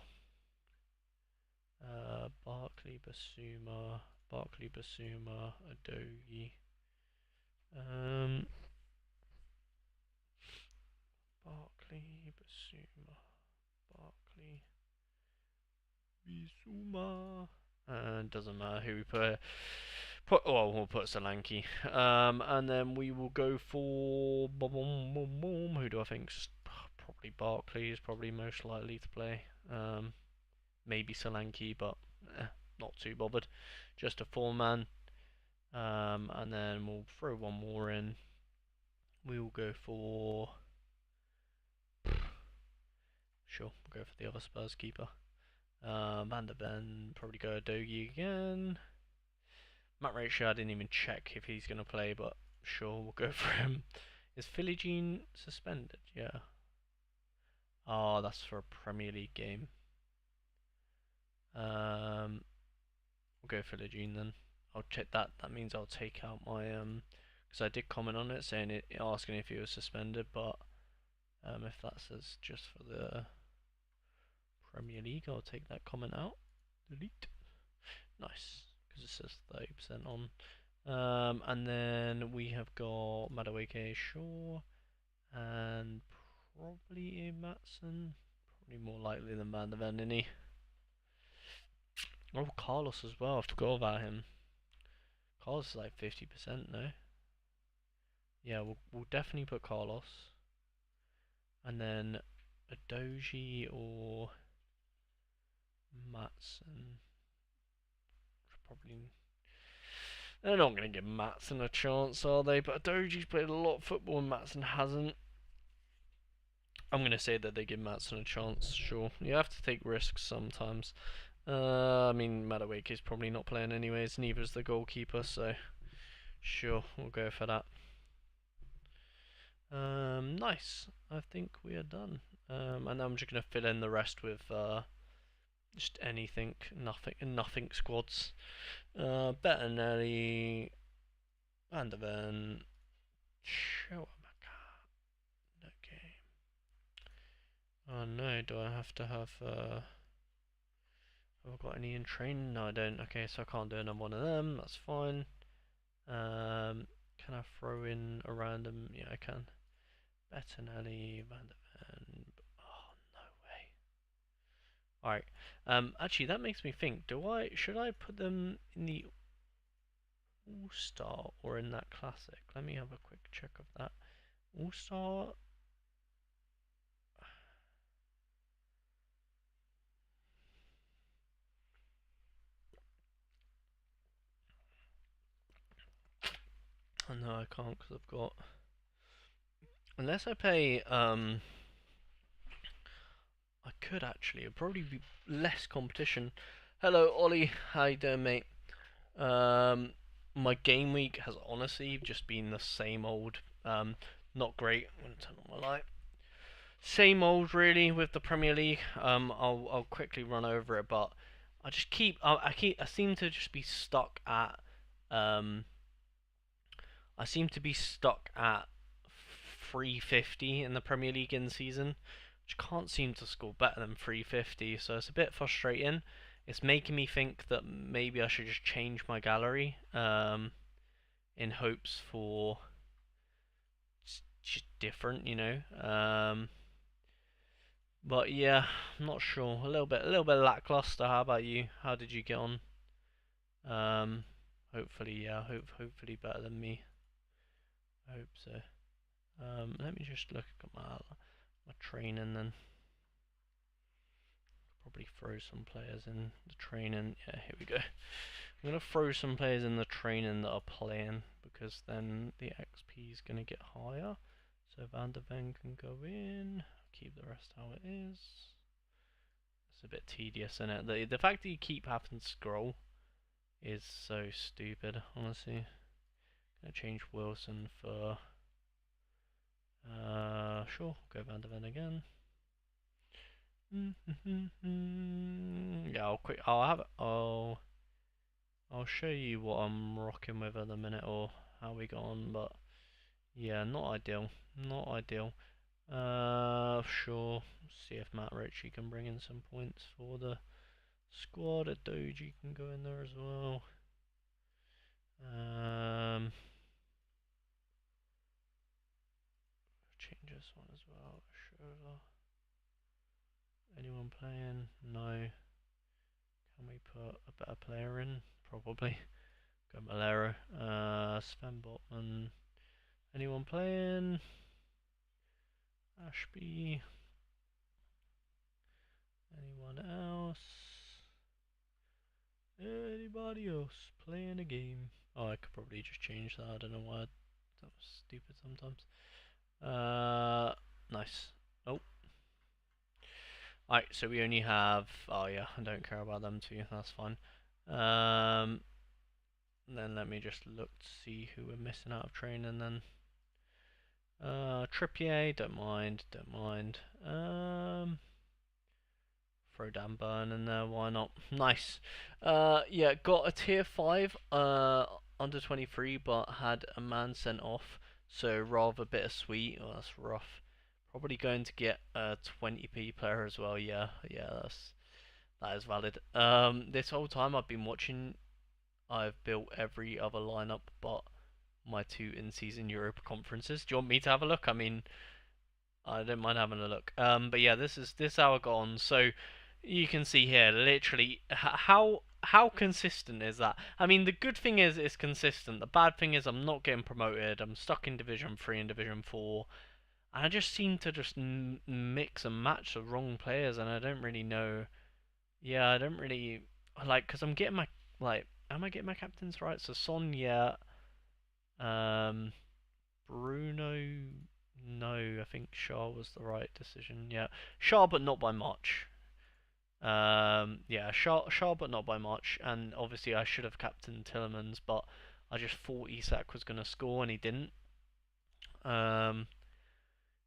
Barkley Basuma, Adogi. Barkley Basuma, Barkley Bisuma. Doesn't matter who we put. Well, we'll put Solanke. And then we will go for who do I think's probably Barkley is probably most likely to play. Maybe Solanke, but not too bothered. Just a 4-man. And then we'll throw one more in. We will go for. Sure, we'll go for the other Spurs keeper. Van der Ven, probably go Adogi again. Matt Ratio, I didn't even check if he's going to play, but sure, we'll go for him. Is Philogene suspended? Yeah. Oh, that's for a Premier League game. We'll go Philogene then. I'll check that. That means I'll take out my because I did comment on it saying it, asking if he was suspended, but if that says just for the Premier League, I'll take that comment out. Delete. Nice, because it says 30% on. And then we have got Madueke Shaw and probably Matson. Probably more likely than Van der Ven, isn't he? Oh, Carlos as well. I forgot about him. Carlos is like 50%, no? Yeah, we'll definitely put Carlos. And then a Doji or Matson. Probably. They're not going to give Matson a chance, are they? But Doji's played a lot of football and Matson hasn't. I'm going to say that they give Matson a chance, sure. You have to take risks sometimes. I mean, Madueke is probably not playing anyways, neither is the goalkeeper, so sure, we'll go for that. Nice. I think we are done. And I'm just going to fill in the rest with just anything, nothing squads. Bettinelli, Van der Ven, Okay. Oh no, do I have to have have I got any in training? No, I don't. Okay, so I can't do another one of them. That's fine. Can I throw in a random? Yeah, I can. Bettinelli, Van der Ven. Oh no way. All right. Actually, that makes me think. Should I put them in the All Star or in that Classic? Let me have a quick check of that. All Star. Oh no, I can't because I've got. Unless I pay. I could actually. It'd probably be less competition. Hello, Ollie. How you doing, mate? My game week has honestly just been the same old. Not great. I'm gonna turn on my light. Same old, really, with the Premier League. I'll quickly run over it, but I just I seem to just be stuck at. I seem to be stuck at 350 in the Premier League in season, which can't seem to score better than 350. So it's a bit frustrating. it's making me think that maybe I should just change my gallery in hopes for just different, you know. But yeah, I'm not sure. A little bit lackluster. How about you? How did you get on? Um, hopefully, yeah, hopefully better than me. I hope so. Let me just look at my training then. Probably throw some players in the training. Yeah, here we go. I'm gonna throw some players in the training that are playing because then the XP is gonna get higher. So Van der Ven can go in. Keep the rest how it is. It's a bit tedious, isn't it? The fact that you keep having to scroll is so stupid, honestly. Gonna change Wilson for sure, go Van der Ven again. Yeah, I'll show you what I'm rocking with at the minute or how we got on, but yeah, not ideal. Not ideal. Sure. See if Matt Ritchie can bring in some points for the squad. A Doji can go in there as well. Change this one as well. Sure. Anyone playing? No. Can we put a better player in? Probably. Go Malero. Sven Botman. Anyone playing? Ashby. Anyone else? Anybody else playing a game? Oh, I could probably just change that. I don't know why. That was stupid sometimes. Nice. Oh. Alright, so we only have. Oh yeah, I don't care about them too. That's fine. Then let me just look to see who we're missing out of training. Then. Trippier, don't mind. Throw Dan Burn in there, why not? Nice. Yeah, got a tier 5 under 23, but had a man sent off, so rather bittersweet. Oh, that's rough. Probably going to get a 20p player as well. Yeah, that is valid. This whole time I've been watching, I've built every other lineup but my 2 in-season Europa conferences. Do you want me to have a look? I mean, I don't mind having a look. But yeah, this hour gone. So you can see here, literally, how consistent is that? I mean, the good thing is it's consistent. The bad thing is I'm not getting promoted. I'm stuck in Division 3 and Division 4. And I just seem to just mix and match the wrong players, and I don't really know. Yeah, I don't really like because I'm getting my like. Am I getting my captains right? So Son, yeah. Um, Bruno, no. I think Shaw was the right decision. Yeah, Shaw, but not by much. Yeah, Shaw, but not by much. And obviously, I should have captained Tillemans, but I just thought Isak was going to score and he didn't.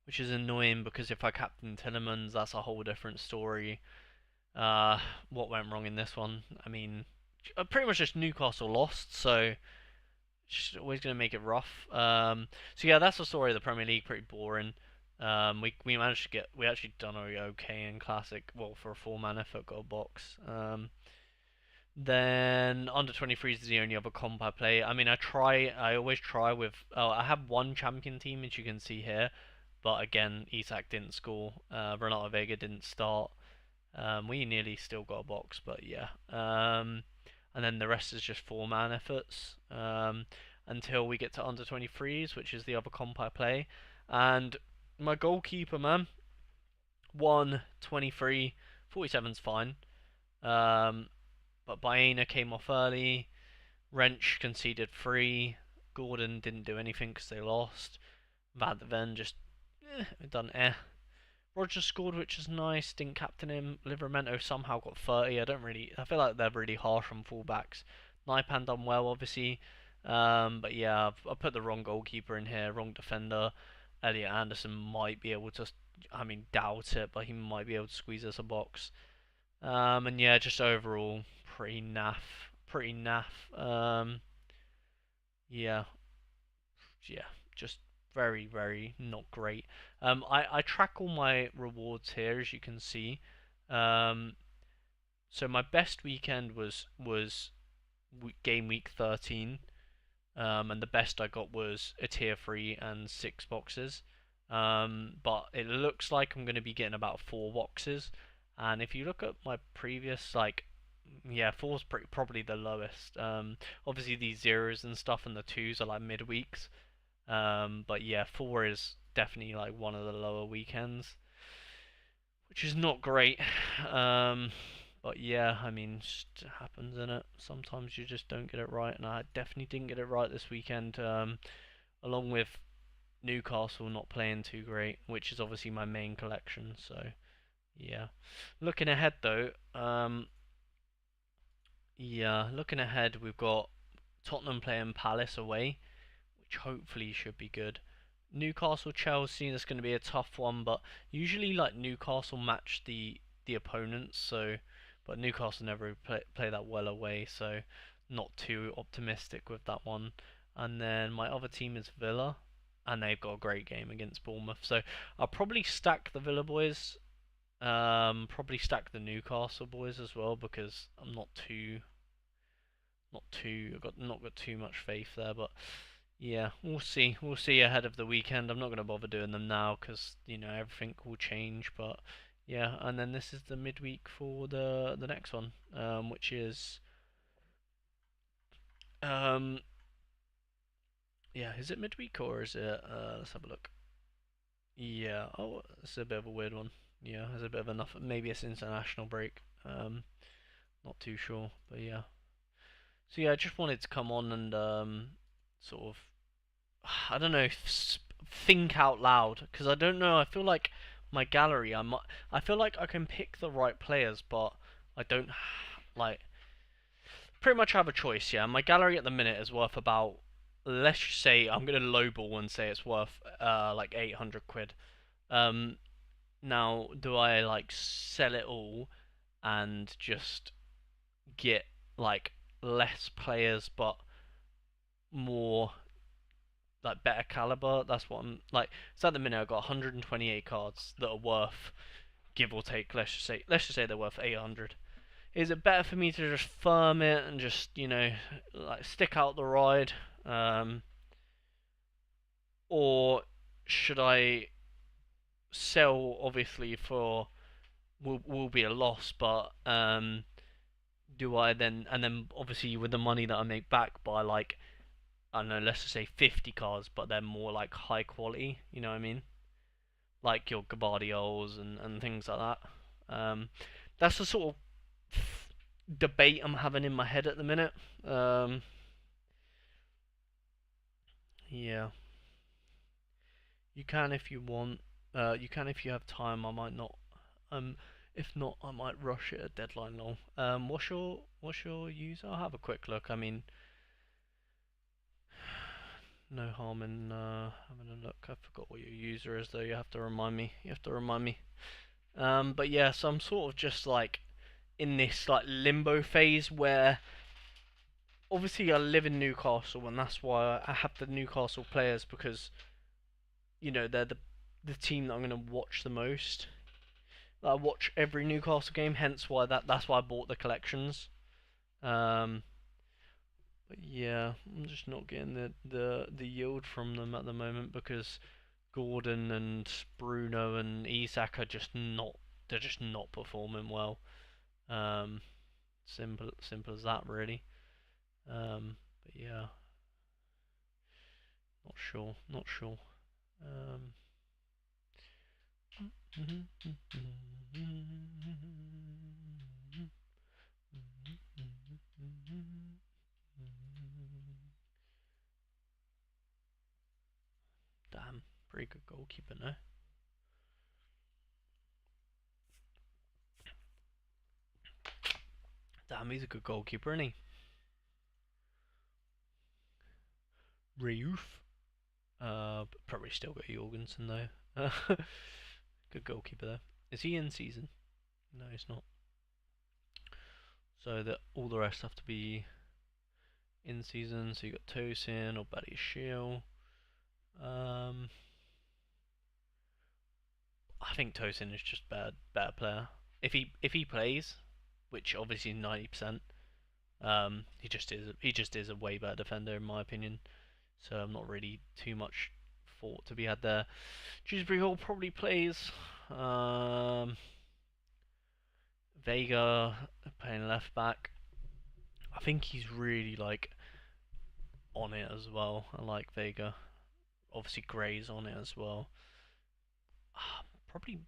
Which is annoying because if I captain Tillemans, that's a whole different story. What went wrong in this one? I mean, pretty much just Newcastle lost, so just always going to make it rough. So yeah, that's the story of the Premier League. Pretty boring. We managed to we actually done okay in Classic. Well, for a 4-man effort, got a box. Then under 23s is the only other comp I play. I mean, I always try with. Oh, I have one champion team, as you can see here, but again, Isak didn't score. Renato Vega didn't start. We nearly still got a box, but yeah. And then the rest is just 4-man efforts until we get to under 23s, which is the other comp I play. And my goalkeeper, man, 123, 47's fine. But Baena came off early. Wrench conceded 3. Gordon didn't do anything because they lost. Van der Ven just done Roger scored, which is nice. Didn't captain him. Livramento somehow got 30. I feel like they're really harsh on fullbacks. Naipan done well, obviously. But yeah, I put the wrong goalkeeper in here, wrong defender. Elliot Anderson might be able to, I mean, doubt it, but he might be able to squeeze us a box. And yeah, just overall, pretty naff. Pretty naff. Yeah, yeah, just very, very not great. I track all my rewards here, as you can see. Um, So my best weekend was game week 13. And the best I got was a tier 3 and 6 boxes. But it looks like I'm going to be getting about 4 boxes. And if you look at my previous, like, yeah, 4's probably the lowest. Obviously, these zeros and stuff and the 2's are like midweeks. But yeah, 4 is definitely like one of the lower weekends, which is not great. Um, but yeah, I mean, it happens, innit? Sometimes you just don't get it right, and I definitely didn't get it right this weekend. Along with Newcastle not playing too great, which is obviously my main collection. So yeah, looking ahead though, yeah, looking ahead, we've got Tottenham playing Palace away, which hopefully should be good. Newcastle Chelsea, that's going to be a tough one, but usually like Newcastle match the opponents, so but Newcastle never play that well away, so not too optimistic with that one. And then my other team is Villa, and they've got a great game against Bournemouth, so I'll probably stack the Villa boys. Probably stack the Newcastle boys as well because I'm I've got not got too much faith there, but yeah, we'll see. We'll see ahead of the weekend. I'm not going to bother doing them now because everything will change. But yeah, and then this is the midweek for the next one, which is um yeah, is it midweek or is it? Let's have a look. Yeah, oh, it's a bit of a weird one. Yeah, there's a bit of enough. Maybe it's international break. Not too sure, but yeah. So yeah, I just wanted to come on and sort of I don't know, think out loud because I don't know. I feel like my gallery, I feel like I can pick the right players, but I don't like pretty much have a choice. Yeah, my gallery at the minute is worth about. Let's just say I'm gonna lowball and say it's worth like 800 quid. Um, now do I like sell it all and just get like less players but more like better caliber? That's what I'm like. So at the minute I've got 128 cards that are worth, give or take. Let's just say they're worth 800. Is it better for me to just firm it and just like stick out the ride, um, or should I sell? Obviously, for will be a loss, but do I then and then obviously with the money that I make back by like I don't know, let's just say 50 cards, but they're more like high quality. You know what I mean? Like your Gabardiols and things like that. That's the sort of debate I'm having in my head at the minute. Um, yeah, you can if you want. You can if you have time. I might not. Um, if not, I might rush it at deadline long. What's your user? I'll have a quick look. I mean, no harm in having a look. I forgot what your user is though. You have to remind me. You have to remind me. But yeah, so I'm sort of just like in this like limbo phase where obviously I live in Newcastle and that's why I have the Newcastle players because they're the team that I'm going to watch the most. I watch every Newcastle game, hence why that's why I bought the collections. Um, but yeah, I'm just not getting the yield from them at the moment because Gordon and Bruno and Isak are just not they're just not performing well. Um, simple as that really. But yeah, not sure. Um, Damn, pretty good goalkeeper now. Damn, he's a good goalkeeper, isn't he? Reuf. Probably still got Jorgensen though. Good goalkeeper though. Is he in season? No, he's not. So that all the rest have to be in season. So you got Tosin or Buddy Shield. Um, I think Tosin is just better player. If he plays, which obviously 90%. He just is a way better defender in my opinion. So I'm not really too much thought to be had there. Dewsbury Hall probably plays. Vega playing left back. I think he's really like on it as well. I like Vega. Obviously Gray's on it as well. Probably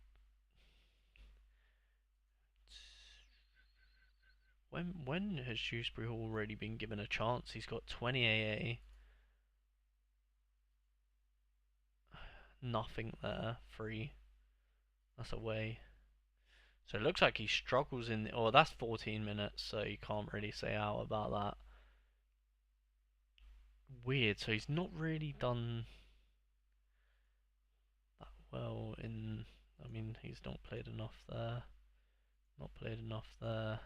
when has Dewsbury Hall already been given a chance? He's got 20 AA, nothing there, free. That's away. So it looks like he struggles in. Oh, that's 14 minutes, so you can't really say out about that. Weird. So he's not really done that well in. I mean, he's not played enough there. Not played enough there.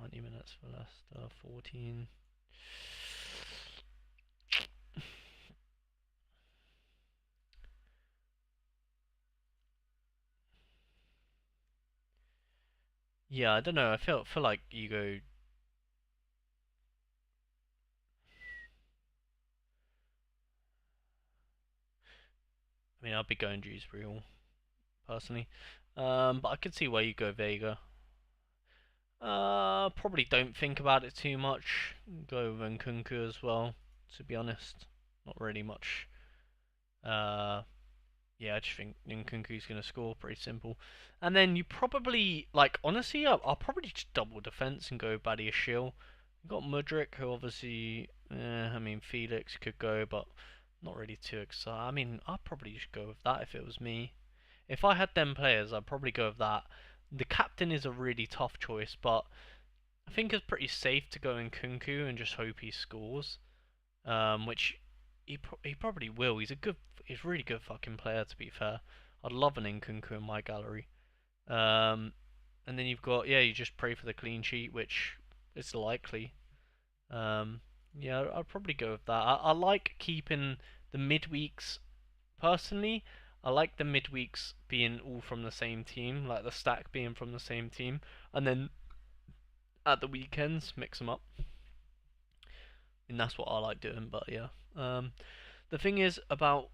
90 minutes for Leicester. 14. Yeah, I don't know. I feel like you go. I mean, I'd be going Dewsbury Hall personally, but I could see where you go Vega. Probably don't think about it too much. Go with Nkunku as well. To be honest, not really much. Uh, yeah, I just think Nkunku's gonna score. Pretty simple. And then you probably like honestly, I'll probably just double defense and go Badia Shield. You got Mudryk, who obviously, I mean Felix could go, but not really too excited. I mean, I'd probably just go with that if it was me. If I had them players, I'd probably go with that. The captain is a really tough choice, but I think it's pretty safe to go in Kunku and just hope he scores. Which he probably will. He's a really good fucking player to be fair. I'd love an Nkunku in my gallery. Um, and then you've got you just pray for the clean sheet, which is likely. Um, yeah, I'd probably go with that. I like keeping the midweeks personally. I like the midweeks being all from the same team, like the stack being from the same team, and then at the weekends mix them up. And that's what I like doing. But yeah, the thing is about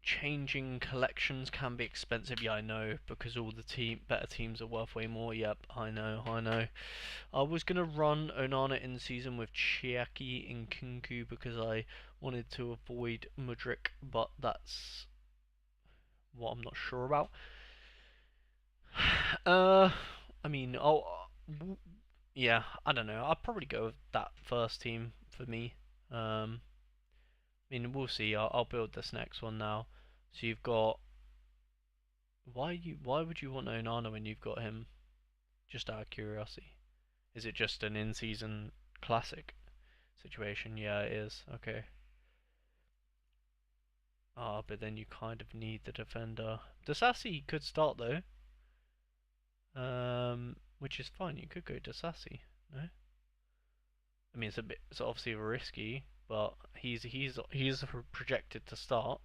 changing collections can be expensive. Yeah, I know because all the better teams are worth way more. Yep, I know, I know. I was gonna run Onana in season with Chiaki and Kinku because I wanted to avoid Mudryk, but that's what I'm not sure about. Uh, I mean, yeah, I don't know. I'd probably go with that first team for me. I mean, we'll see. I'll build this next one now. So you've got why would you want Onana when you've got him? Just out of curiosity, is it just an in-season classic situation? Yeah, it is. Okay. Ah, but then you kind of need the defender. Dasasi could start though. Which is fine. You could go Dasasi. No. I mean, it's obviously risky, but he's projected to start.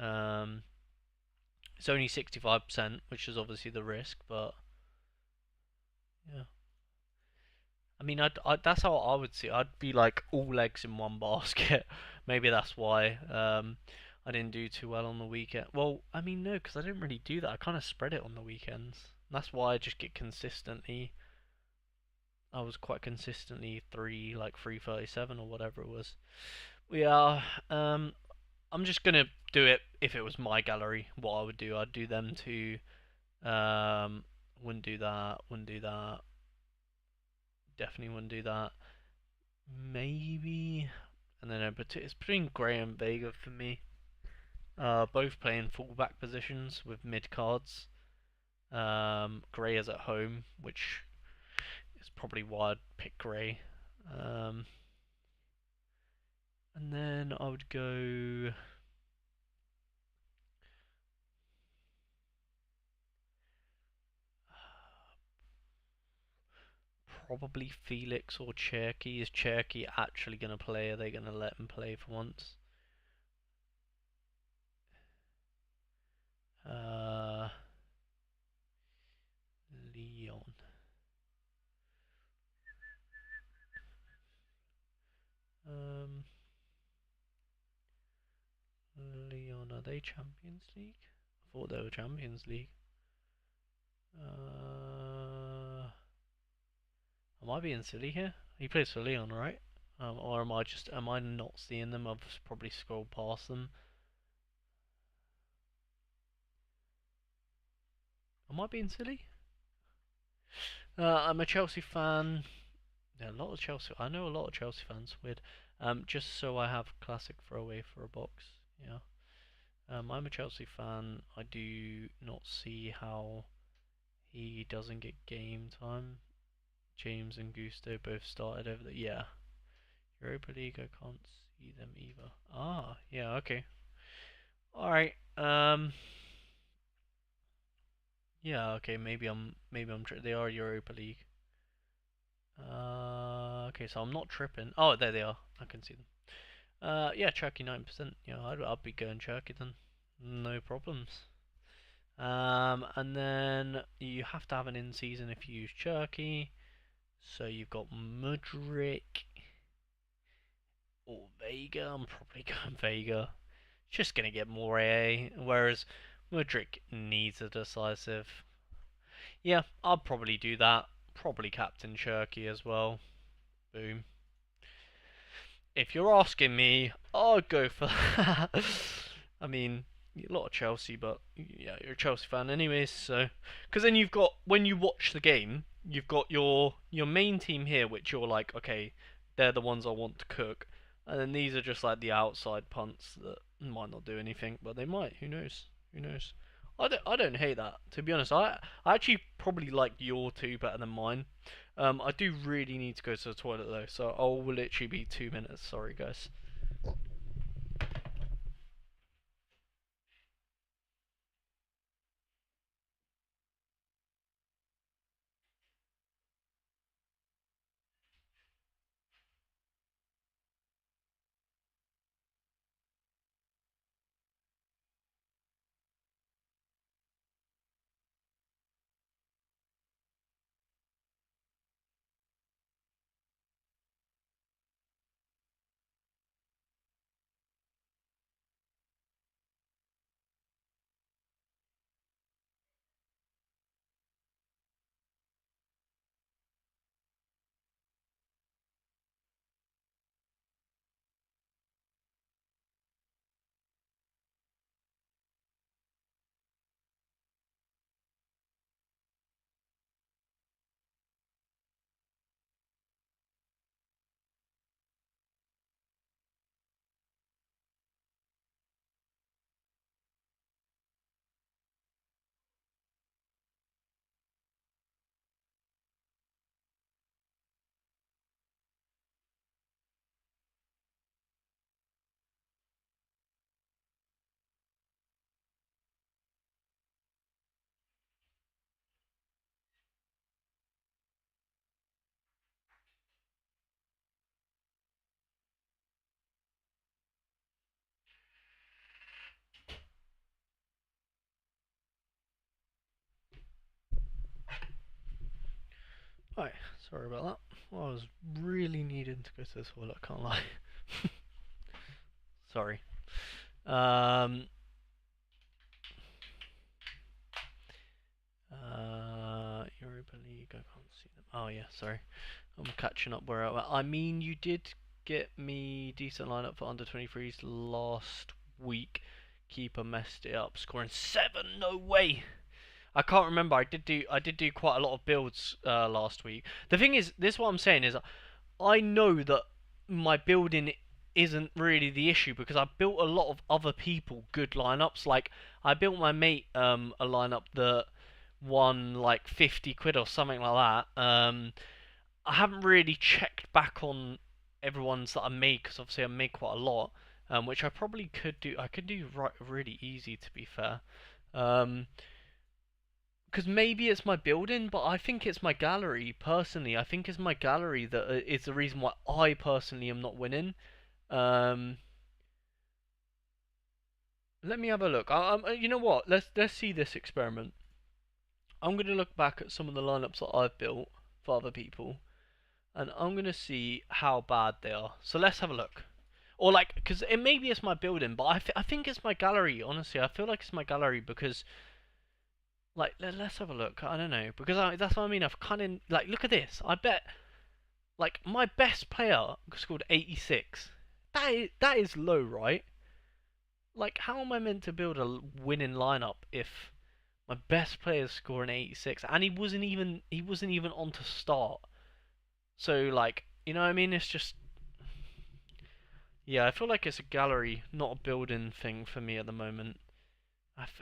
Um, it's only 65%, which is obviously the risk, but yeah. I mean, that's how I would see it. I'd be like all eggs in one basket. Maybe that's why I didn't do too well on the weekend. Well, I mean, no, because I didn't really do that. I kind of spread it on the weekends. That's why I just get consistently. I was quite consistently 337 or whatever it was. Yeah, I'm just gonna do it if it was my gallery. What I would do, I'd do them too. Um, wouldn't do that. Wouldn't do that. Definitely wouldn't do that. Maybe. And then it's between Gray and Vega for me. Both playing fullback positions with mid cards. Gray is at home, which is probably why I'd pick Gray. Um, and then I would go probably Felix or Cherky. Is Cherky actually going to play? Are they going to let him play for once? Uh, Leon. they Champions League? I thought they were Champions League. Am I being silly here? He plays for Leon, right? Or am I not seeing them? I've probably scrolled past them. Am I being silly? I'm a Chelsea fan. Yeah, a lot of Chelsea. I know a lot of Chelsea fans. Weird. Just so I have classic throwaway for a box. Yeah. I'm a Chelsea fan. I do not see how he doesn't get game time. James and Gusto both started over the Europa League. I can't see them either. Ah, yeah, okay. All right. Yeah, okay. Maybe I'm. They are Europa League. Okay, so I'm not tripping. Oh, there they are. I can see them. Yeah, Turkey 9%. Yeah, I'd be going Turkey then. No problems. And then you have to have an in season if you use Turkey. So you've got Mudryk or Vega. I'm probably going Vega. Just gonna get more AA. Whereas Mudryk needs a decisive. Yeah, I'll probably do that. Probably captain Turkey as well. Boom. If you're asking me, I'd go for that. I mean, a lot of Chelsea, but yeah, you're a Chelsea fan anyways. So, because then you've got when you watch the game, you've got your main team here, which you're like, okay, they're the ones I want to cook, and then these are just like the outside punts that might not do anything, but they might. Who knows? Who knows? I don't hate that, to be honest. I actually probably like your two better than mine. I do really need to go to the toilet though, so I'll literally be 2 minutes. Sorry, guys. Right, sorry about that. Well, I was really needing to go to the toilet. I can't lie. Sorry. Um. Europa League. I can't see them. Oh yeah, sorry. I'm catching up where I mean, you did get me decent lineup for under 23s last week. Keeper messed it up, scoring 7. No way. I can't remember. I did do quite a lot of builds last week. The thing is, this is what I'm saying is, I know that my building isn't really the issue because I built a lot of other people good lineups. Like I built my mate a lineup that won like 50 quid or something like that. I haven't really checked back on everyone's that I made because obviously I made quite a lot, which I probably could do. I could do really easy to be fair. Um, because maybe it's my building, but I think it's my gallery personally. I think it's my gallery that is the reason why I personally am not winning. Um, Let me have a look. You know what? Let's see this experiment. I'm gonna look back at some of the lineups that I've built for other people, and I'm gonna see how bad they are. So let's have a look. Or like, because it maybe it's my building, but I think it's my gallery. Honestly, I feel like it's my gallery because like let's have a look. I don't know because that's what I mean. I've kind of like look at this. I bet like my best player scored 86. That is low, right? Like, how am I meant to build a winning lineup if my best player's scoring 86 and he wasn't even on to start? So like, you know what I mean? It's just yeah, I feel like it's a gallery, not a building thing for me at the moment.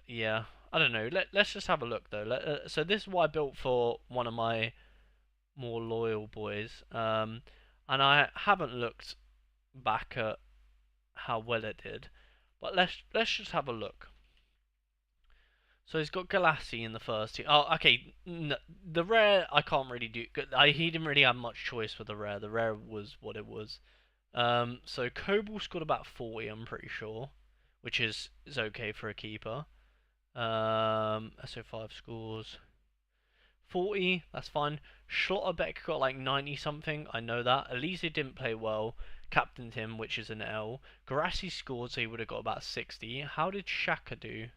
Yeah, I don't know. Let's just have a look though. So this is what I built for one of my more loyal boys. And I haven't looked back at how well it did, but let's just have a look. So he's got Galassi in the first team. Oh, okay. The rare I can't really do. He didn't really have much choice for the rare. The rare was what it was. So Koble scored about 40, I'm pretty sure, which is okay for a keeper. So 5 scores. 40, that's fine. Schlotterbeck got like 90 something, I know that. Elise didn't play well, captained him, which is an L. Garassi scored, so he would have got about 60. How did Shaka do?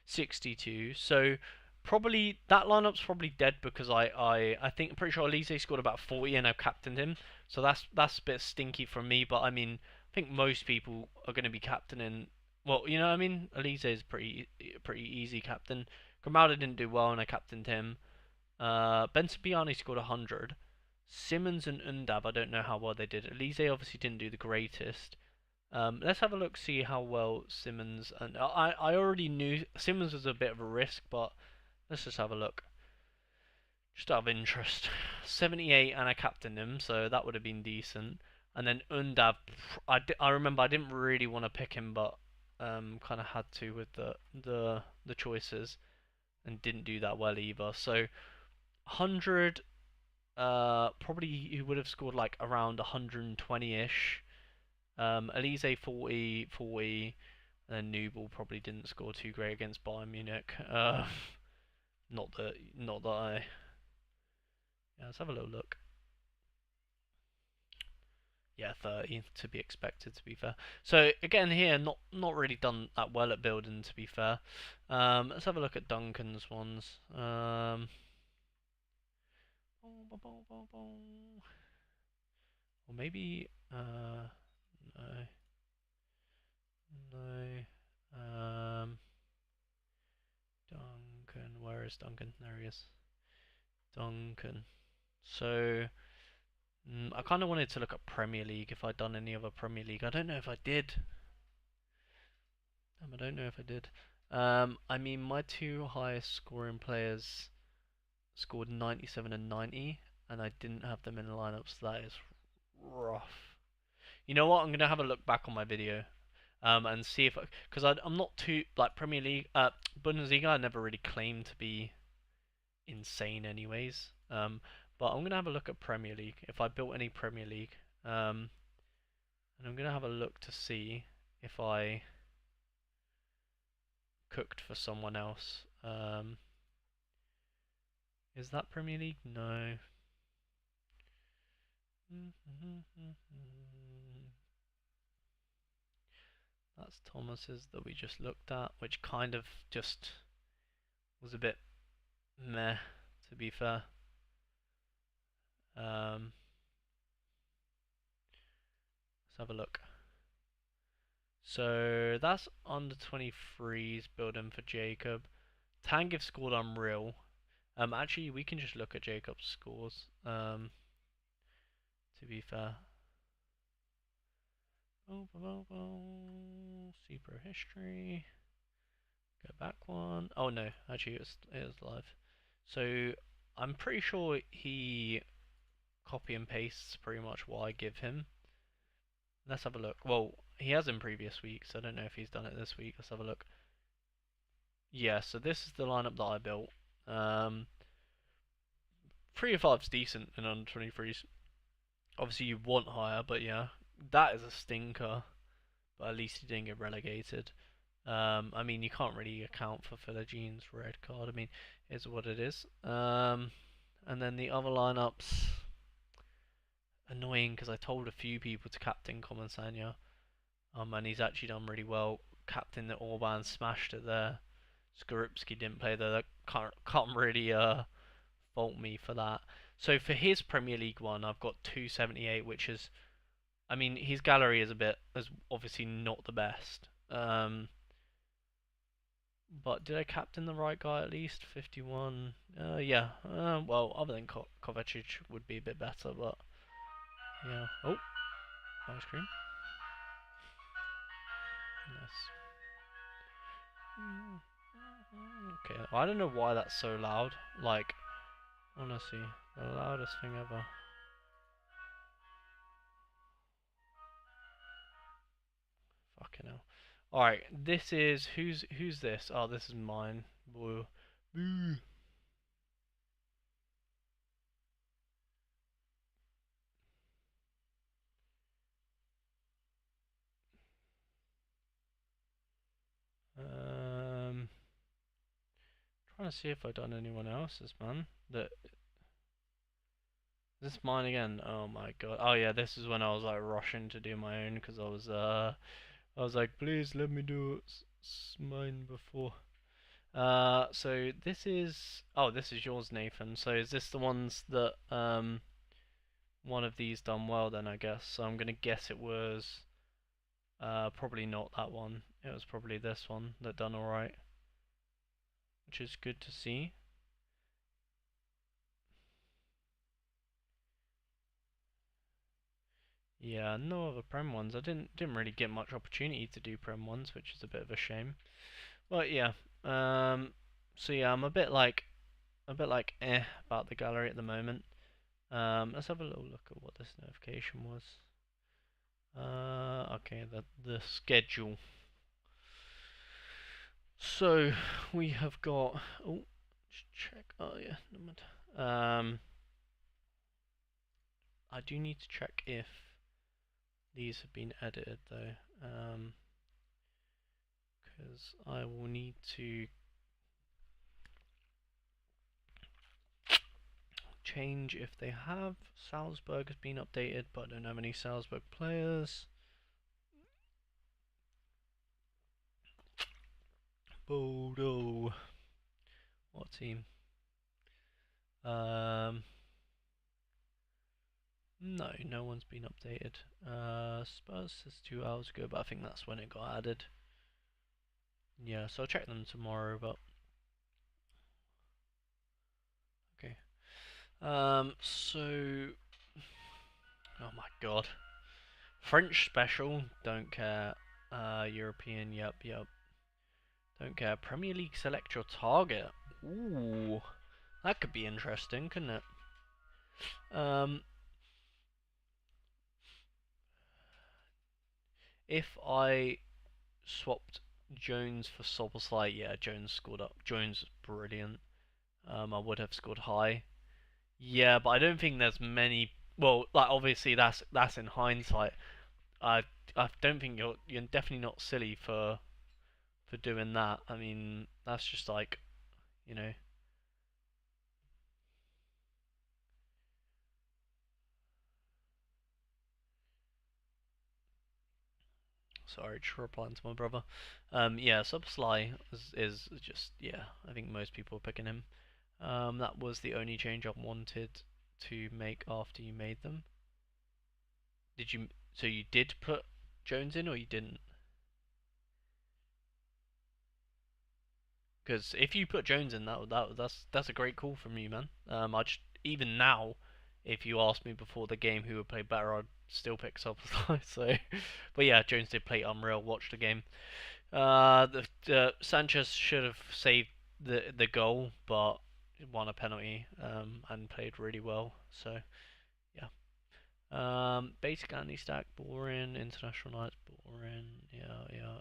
62. So probably that lineup's probably dead because I think I'm pretty sure Elise scored about 40 and I've captained him. So that's a bit stinky from me, but I mean I think most people are going to be captaining. Well, you know what I mean. Elise is pretty easy captain. Grimaldo didn't do well and I captained him. Benson Biani scored 100. Simmons and Undav, I don't know how well they did. Elise obviously didn't do the greatest. Let's have a look, see how well Simmons and I already knew Simmons was a bit of a risk, but let's just have a look. Just out of interest, 78, and I captained him, so that would have been decent. And then Undav, I remember I didn't really want to pick him, but kind of had to with the choices, and didn't do that well either. So 100, probably he would have scored like around 120-ish. Elise 40, 40, and then Nubel probably didn't score too great against Bayern Munich. Not that I. Yeah, let's have a little look. Yeah, 30 to be expected. To be fair, so again here, not really done that well at building. To be fair, let's have a look at Duncan's ones. Or maybe no, no. Duncan, where is Duncan? There he is. Duncan. So I kind of wanted to look at Premier League if I'd done any other Premier League. I don't know if I did. I don't know if I did. I mean, my two highest scoring players scored 97 and 90, and I didn't have them in the lineup, so that is rough. You know what? I'm gonna have a look back on my video, and see if because I'm not too like Premier League, Bundesliga. I never really claimed to be insane, anyways. But I'm gonna have a look at Premier League if I built any Premier League. And I'm gonna have a look to see if I cooked for someone else. Is that Premier League? No. That's Thomas's that we just looked at, which kind of just was a bit meh, to be fair. Let's have a look. So that's under 23's building for Jacob. Tangiv scored unreal. Actually, we can just look at Jacob's scores. To be fair. See pro history. Go back one. Oh no, actually it was live. So I'm pretty sure he copy and pastes pretty much what I give him. Let's have a look. Well, he has in previous weeks. I don't know if he's done it this week. Let's have a look. Yeah, so this is the lineup that I built. 3 or 5's decent in under 23s. Obviously you want higher, but yeah, that is a stinker. But at least he didn't get relegated. I mean, you can't really account for Philogene red card. I mean, it's what it is. And then the other lineups, annoying because I told a few people to captain Common Sanya, and he's actually done really well. Captain the Orban smashed it there. Skorupski didn't play there. That can't really fault me for that. So for his Premier League one, I've got 278, which is, I mean, his gallery is obviously not the best. But did I captain the right guy at least? 51. Yeah. Well, other than Kovacic would be a bit better, but yeah. Oh, ice cream. Nice. Okay. I don't know why that's so loud. Like, honestly, the loudest thing ever. Fucking hell. Alright, this is who's this? Oh, this is mine. Boo. Boo. Um Trying to see if I've done anyone else's, man. That Is this mine again? Oh my god. Oh yeah, this is when I was like rushing to do my own because I was like, please let me do mine before. So this is, oh, this is yours, Nathan. So is this the ones that one of these done well then, I guess. So I'm gonna guess it was probably not that one. It was probably this one that done alright, which is good to see. Yeah, no other Prem ones. I didn't really get much opportunity to do Prem ones, which is a bit of a shame. But yeah, so yeah, I'm a bit like about the gallery at the moment. Let's have a little look at what this notification was. Okay, the schedule. So we have got. Oh, check. Oh yeah, never mind. I do need to check if these have been edited though, because I will need to change if they have. Salzburg has been updated, but I don't have any Salzburg players. Bodo. What team? No, no one's been updated. Spurs says 2 hours ago, but I think that's when it got added. Yeah, so I'll check them tomorrow, but okay. So oh my god. French special, don't care. European, yep. Don't care. Premier League select your target. Ooh, that could be interesting, couldn't it? Um, if I swapped Jones for Soboslai, yeah, Jones scored up. Jones is brilliant. I would have scored high. Yeah, but I don't think there's many. Well, like obviously that's in hindsight. I I don't think you're definitely not silly for doing that. I mean, that's just like, you know. Sorry, just replying to my brother. Yeah, Subsly is just yeah. I think most people are picking him. That was the only change I wanted to make after you made them. Did you? So you did put Jones in, or you didn't? Because if you put Jones in, that's a great call from you, man. I just even now, if you asked me before the game who would play better, I'd still pick Szoboszlai. So, but yeah, Jones did play unreal. Watch the game. Sanchez should have saved the goal, but won a penalty and played really well. So yeah. Basic anti-stack boring. International nights boring. Yeah.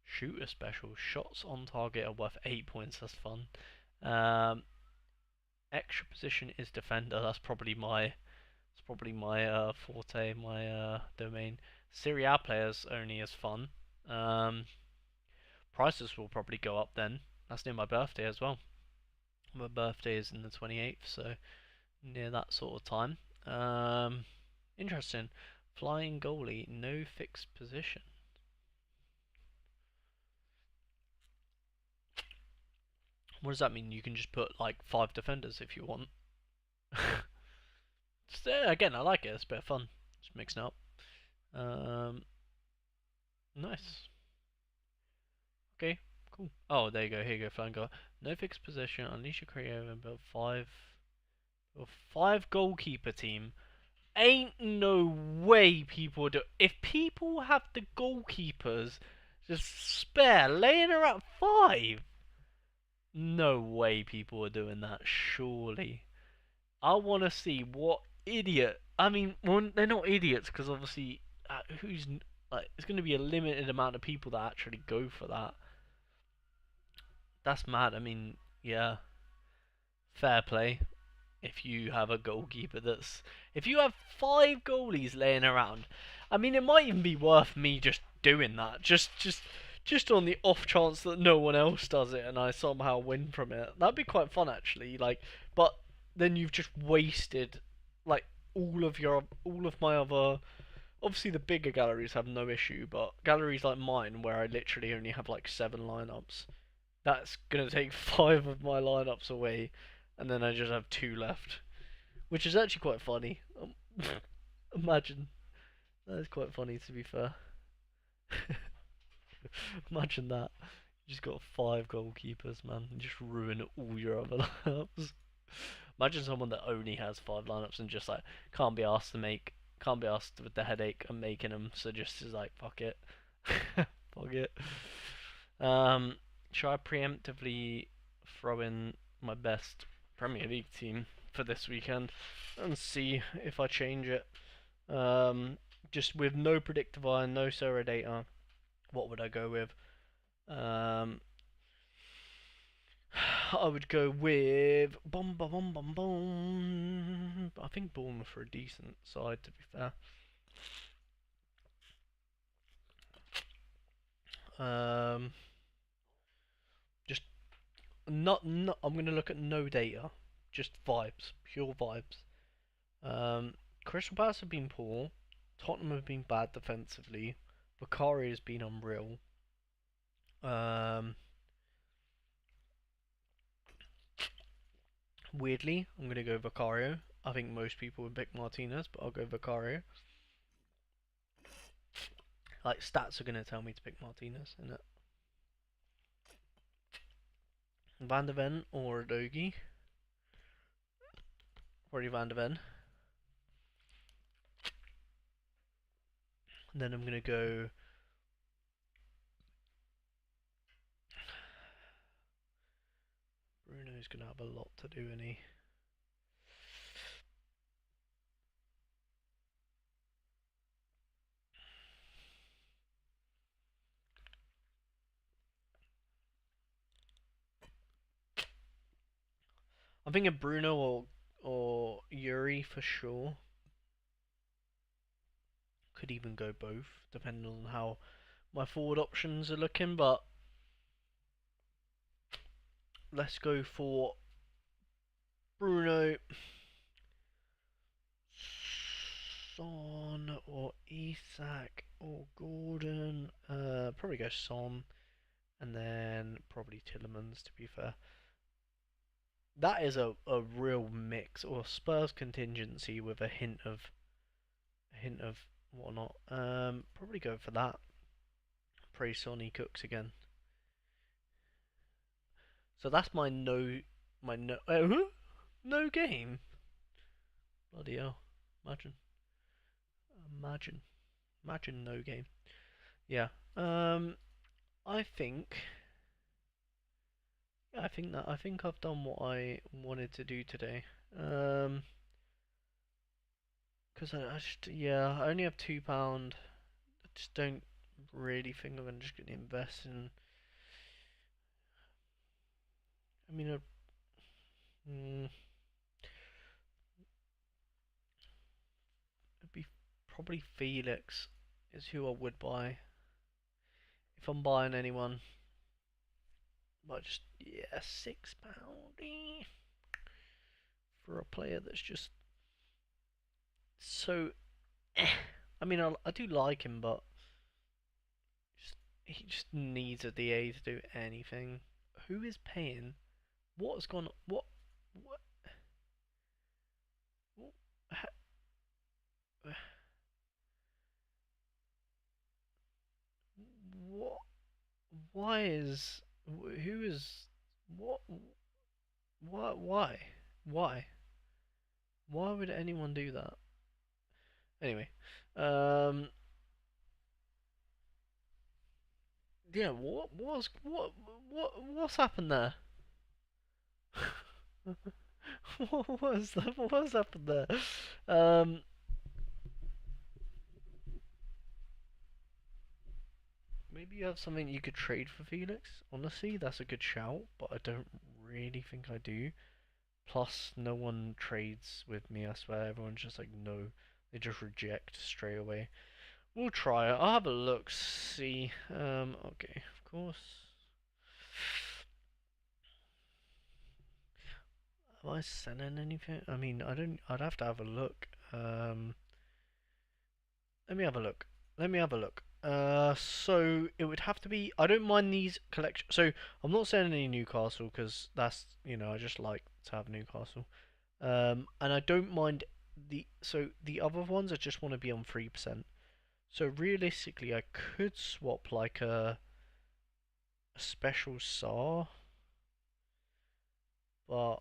Shooter special. Shots on target are worth 8 points. That's fun. Um, Extra position is defender. It's probably my forte, my domain. Serie A players only is fun. Um, Prices will probably go up then. That's near my birthday as well. My birthday is in the 28th, so near that sort of time. Um, Interesting. Flying goalie, no fixed position. What does that mean? You can just put like 5 defenders if you want. Again, I like it. It's a bit of fun. Just mixing it up. Um, nice. Okay, cool. Oh, there you go. Here you go, flying goal. No fixed position. Unleash your creative and build five goalkeeper team. Ain't no way people do. If people have the goalkeepers just spare laying around 5, no way people are doing that. Surely, I want to see what idiot. I mean, well, they're not idiots because obviously, who's like, it's going to be a limited amount of people that actually go for that. That's mad. I mean, yeah, fair play. If you have a goalkeeper that's, if you have 5 goalies laying around, I mean, it might even be worth me just doing that, just on the off chance that no one else does it and I somehow win from it. That'd be quite fun actually. Like, but then you've just wasted like all of my other. Obviously, the bigger galleries have no issue, but galleries like mine, where I literally only have like 7 lineups, that's gonna take 5 of my lineups away, and then I just have 2 left, which is actually quite funny. Imagine that is quite funny to be fair. Imagine that. You just got 5 goalkeepers, man. You just ruin all your other lineups. Imagine someone that only has 5 lineups and just like can't be asked with the headache of making them, so just is like fuck it, fuck it. Um, Should I preemptively throw in my best Premier League team for this weekend and see if I change it? Just with no predictive iron, no sorare data, what would I go with? Um, I would go with bum. I think Bournemouth are a decent side, to be fair. Um, just not. I'm gonna look at no data, just vibes, pure vibes. Crystal Palace have been poor. Tottenham have been bad defensively. Bakari has been unreal. Um, Weirdly, I'm gonna go Vicario. I think most people would pick Martinez, but I'll go Vicario. Like stats are gonna tell me to pick Martinez, isn't it? Van de Ven or Dogi. Probably Van de Ven. And then I'm gonna go. Bruno's gonna have a lot to do, isn't he? I'm thinking Bruno or Yuri for sure. Could even go both, depending on how my forward options are looking. But let's go for Bruno, Son, or Isak, or Gordon. Probably go Son, and then probably Tillemans. To be fair, that is a real mix or Spurs contingency with a hint of whatnot. Probably go for that. Pray Sonny cooks again. So that's no game. Bloody hell! Imagine, imagine, imagine no game. Yeah. I think. I think I've done what I wanted to do today. Um, because I just yeah I only have £2. I just don't really think I'm just gonna invest in. I mean, mm, it'd be probably Felix is who I would buy if I'm buying anyone. But just yeah, £6. for a player that's just so. I mean, I do like him, but just, he just needs a DA to do anything. Who is paying? What's gone? What? What? What? Why is? Who is? What? What? Why? Why? Why would anyone do that? Anyway, um, yeah. What's happened there? What's happened there? Um, Maybe you have something you could trade for Felix. Honestly, that's a good shout, but I don't really think I do. Plus, no one trades with me. I swear, everyone's just like no. They just reject straight away. We'll try it. I'll have a look. See. Okay, of course. Am I selling anything? I mean, I don't. I'd have to have a look. Let me have a look. Let me have a look. So it would have to be. I don't mind these collection. So I'm not selling any Newcastle because that's I just like to have Newcastle. And I don't mind the other ones. I just want to be on 3%. So realistically, I could swap like a special SAR, but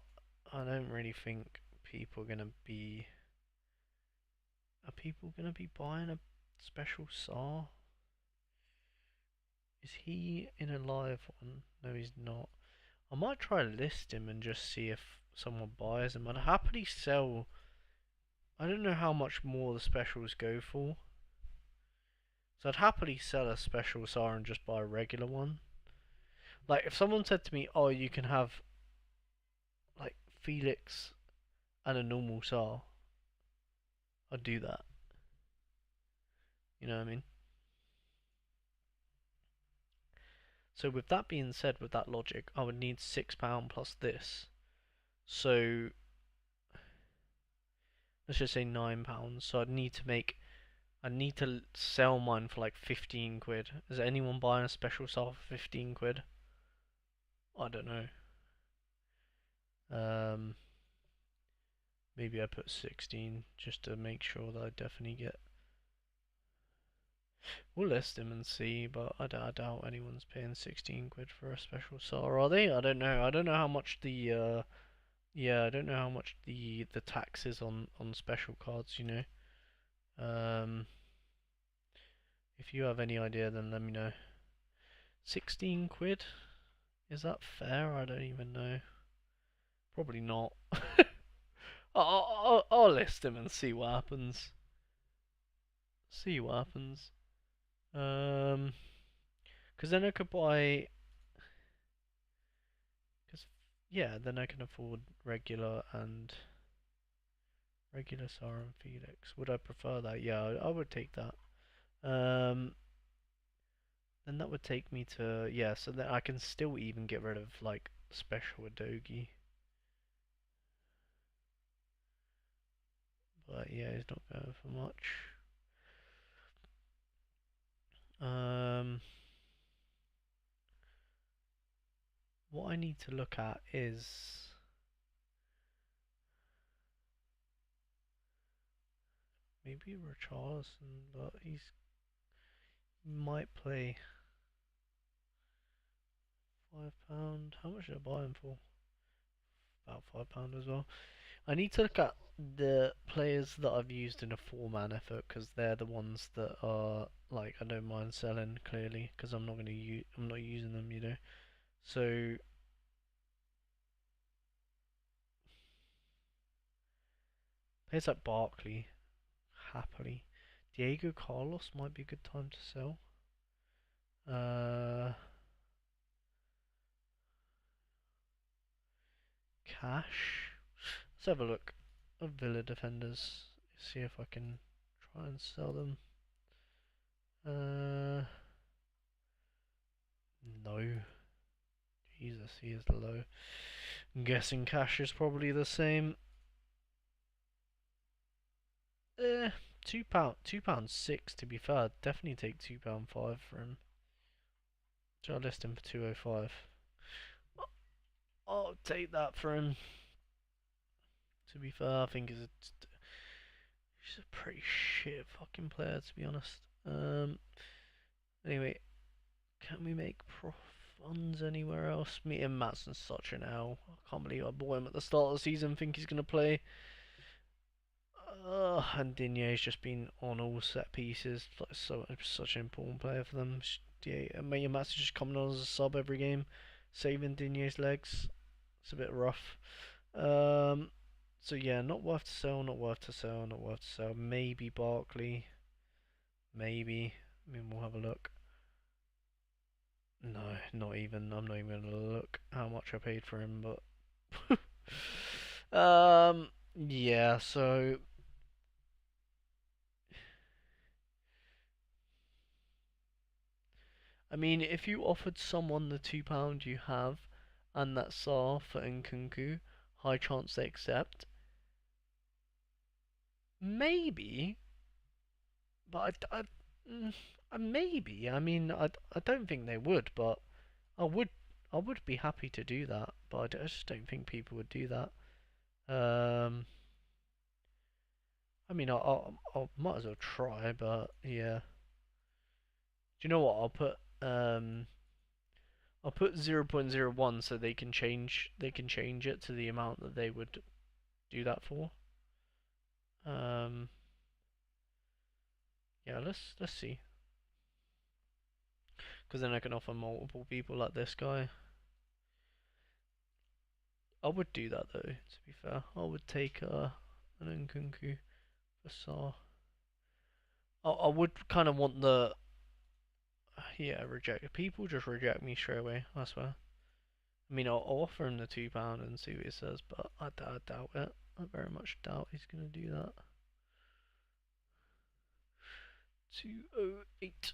I don't really think people are gonna be. Are people gonna be buying a special SAR? Is he in a live one? No, he's not. I might try to list him and just see if someone buys him. I'd happily sell. I don't know how much more the specials go for. So I'd happily sell a special SAR and just buy a regular one. Like if someone said to me, "Oh, you can have like Felix and a normal SAR," I'd do that. You know what I mean? So with that being said, with that logic, I would need £6 plus this. So let's just say £9. So I need to sell mine for like 15 quid. Is anyone buying a special SAR for 15 quid? I don't know. Um, Maybe I put 16 just to make sure that I definitely get. We'll list them and see, but I doubt anyone's paying 16 quid for a special SAR, are they? I don't know. I don't know how much the yeah, I don't know how much the tax is on special cards. Um, if you have any idea, then let me know. 16 quid? Is that fair? I don't even know. Probably not. I'll list him and see what happens. See what happens. Because then I could buy. Because yeah, then I can afford regular Sara and Felix. Would I prefer that? Yeah, I would take that. Um, then that would take me to yeah. So then I can still even get rid of like special Adogi. But yeah, he's not going for much. Um, what I need to look at is maybe Richarlison, but he might play £5. How much did I buy him for? About £5 as well. I need to look at the players that I've used in a four-man effort because they're the ones that are like I don't mind selling clearly because I'm not using them. So players like Barkley, happily. Diego Carlos might be a good time to sell. Uh, Cash. Let's have a look at Villa defenders. See if I can try and sell them. No. Jesus, he is low. I'm guessing Cash is probably the same. £2, £2.6 to be fair. I'd definitely take £2.5 for him. So I'll list him for 205. I'll take that for him. To be fair, I think he's a pretty shit fucking player, to be honest. Anyway, can we make funds anywhere else? Me and Matson's such an L. I can't believe I bought him at the start of the season. Think he's gonna play. And Digne's just been on all set pieces. Like such an important player for them. Yeah, and Mayor Matson just coming on as a sub every game, saving Digne's legs. It's a bit rough. Um, so yeah, not worth to sell, not worth to sell, not worth to sell. Maybe Barkley, maybe. I mean, we'll have a look. No, not even. I'm not even gonna look how much I paid for him, but yeah. So I mean, if you offered someone the £2 you have and that SAR for Nkunku, high chance they accept. Maybe, but maybe. I mean, I don't think they would, but I would I would be happy to do that, but I just don't think people would do that. Um, I mean, I might as well try, but yeah. Do you know what? I'll put 0.01 so they can change it to the amount that they would do that for. Um, yeah, let's see, because then I can offer multiple people like this guy. I would do that though. To be fair, I would take an Nkunku for Sar. I would kind of want the yeah reject people just reject me straight away. I swear. I mean, I'll offer him the £2 and see what he says, but I doubt it. I very much doubt he's gonna do that. 208.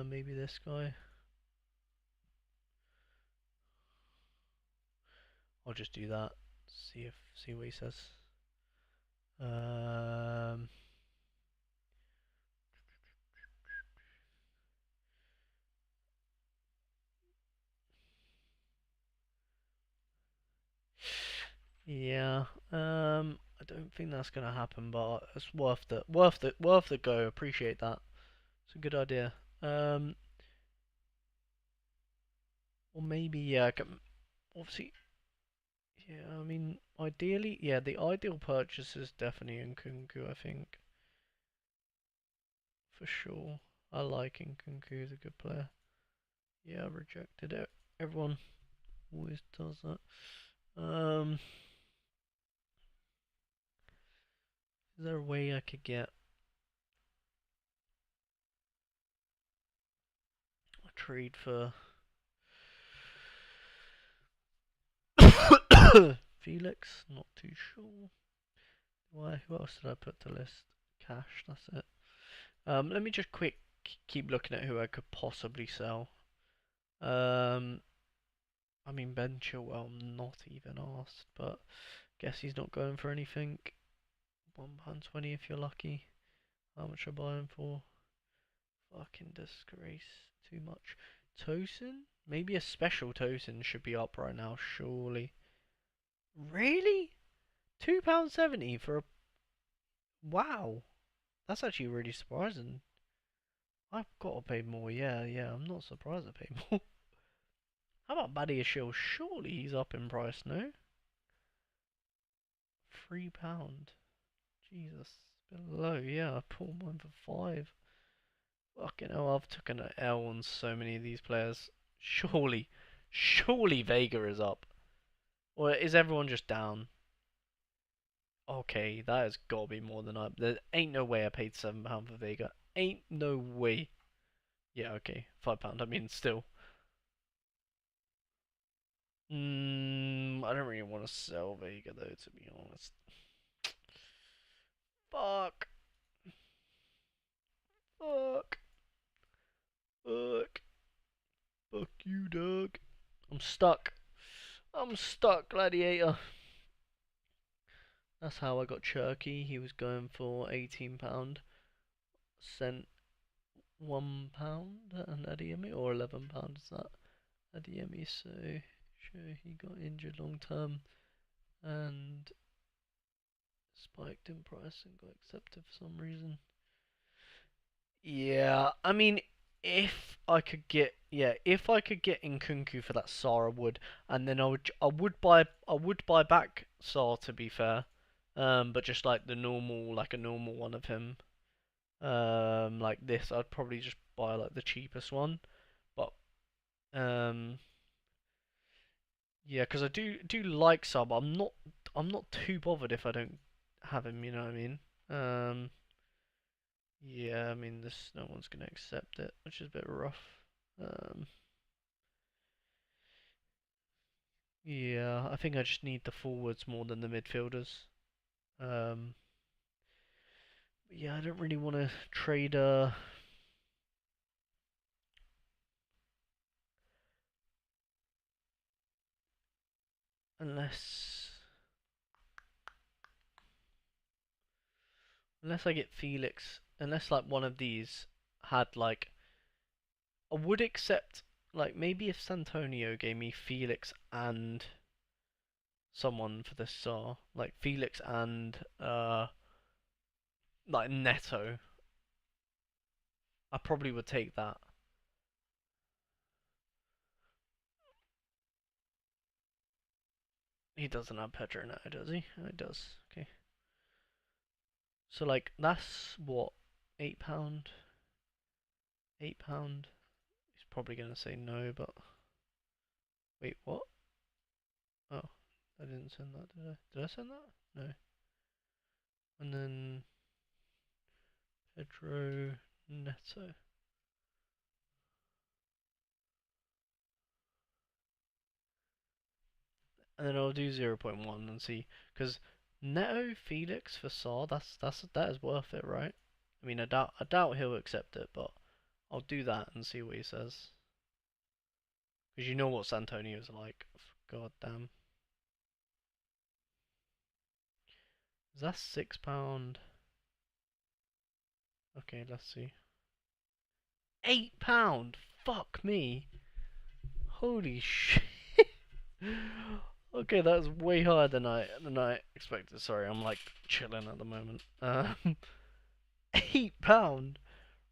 Maybe this guy. I'll just do that. See what he says. Um, yeah. I don't think that's gonna happen, but it's worth the go. Appreciate that. It's a good idea. Or maybe yeah. Obviously, yeah. I mean, ideally, yeah. The ideal purchase is definitely Nkunku. I think for sure. I like Nkunku. He's a good player. Yeah, I rejected it. Everyone always does that. Um, is there a way I could get a trade for Felix? Not too sure. Why? Who else did I put to list? Cash. That's it. Let me just keep looking at who I could possibly sell. Um, I mean Ben Chilwell, not even asked, but guess he's not going for anything. £1.20 if you're lucky. How much I buy him for? Fucking disgrace. Too much. Tosin? Maybe a special Tosin should be up right now, surely. Really? £2.70 for a. Wow. That's actually really surprising. I've got to pay more. Yeah, yeah. I'm not surprised I pay more. How about Badia Shield? Surely he's up in price, no? £3. Jesus. It's been low. Yeah, I bought mine for 5. Fucking hell, I've taken an L on so many of these players. Surely Vega is up. Or is everyone just down? Okay, that has got to be more than up. There ain't no way I paid £7 for Vega. Ain't no way. Yeah, okay, £5. I mean, still. I don't really want to sell Vega though, to be honest. Fuck. Fuck. Fuck. Fuck you, dog. I'm stuck. I'm stuck, gladiator. That's how I got Cherky. He was going for £18. Sent £1 and Adeyemi, or £11 is that? Adeyemi, so sure he got injured long term and spiked in price and got accepted for some reason. Yeah, I mean, if I could get Nkunku for that Sar, I would, and then I would buy back Sar to be fair, but just like like a normal one of him, like this, I'd probably just buy like the cheapest one, but yeah, because I do like Sar, but I'm not too bothered if I don't have him, you know what I mean? Um, yeah, I mean, this no one's gonna accept it, which is a bit rough. Um, yeah, I think I just need the forwards more than the midfielders. Um, yeah, I don't really want to trade unless unless I get Felix, unless like one of these had like I would accept like maybe if Santonio gave me Felix and someone for this Sar, like Felix and like Neto, I probably would take that. He doesn't have Pedro now, does he? Oh, he does. Okay. So like that's what £8, £8. He's probably gonna say no, but wait, what? Oh, I didn't send that, did I? Did I send that? No. And then Pedro Neto. And then I'll do 0.1 and see, because Neto Felix for Saar, that is worth it, right? I mean, I doubt he'll accept it, but I'll do that and see what he says. Because you know what Santonio's like. God damn. Is that £6? Okay, let's see. £8? Fuck me. Holy shit. Okay, that's way higher than I expected. Sorry, I'm like chilling at the moment. £8.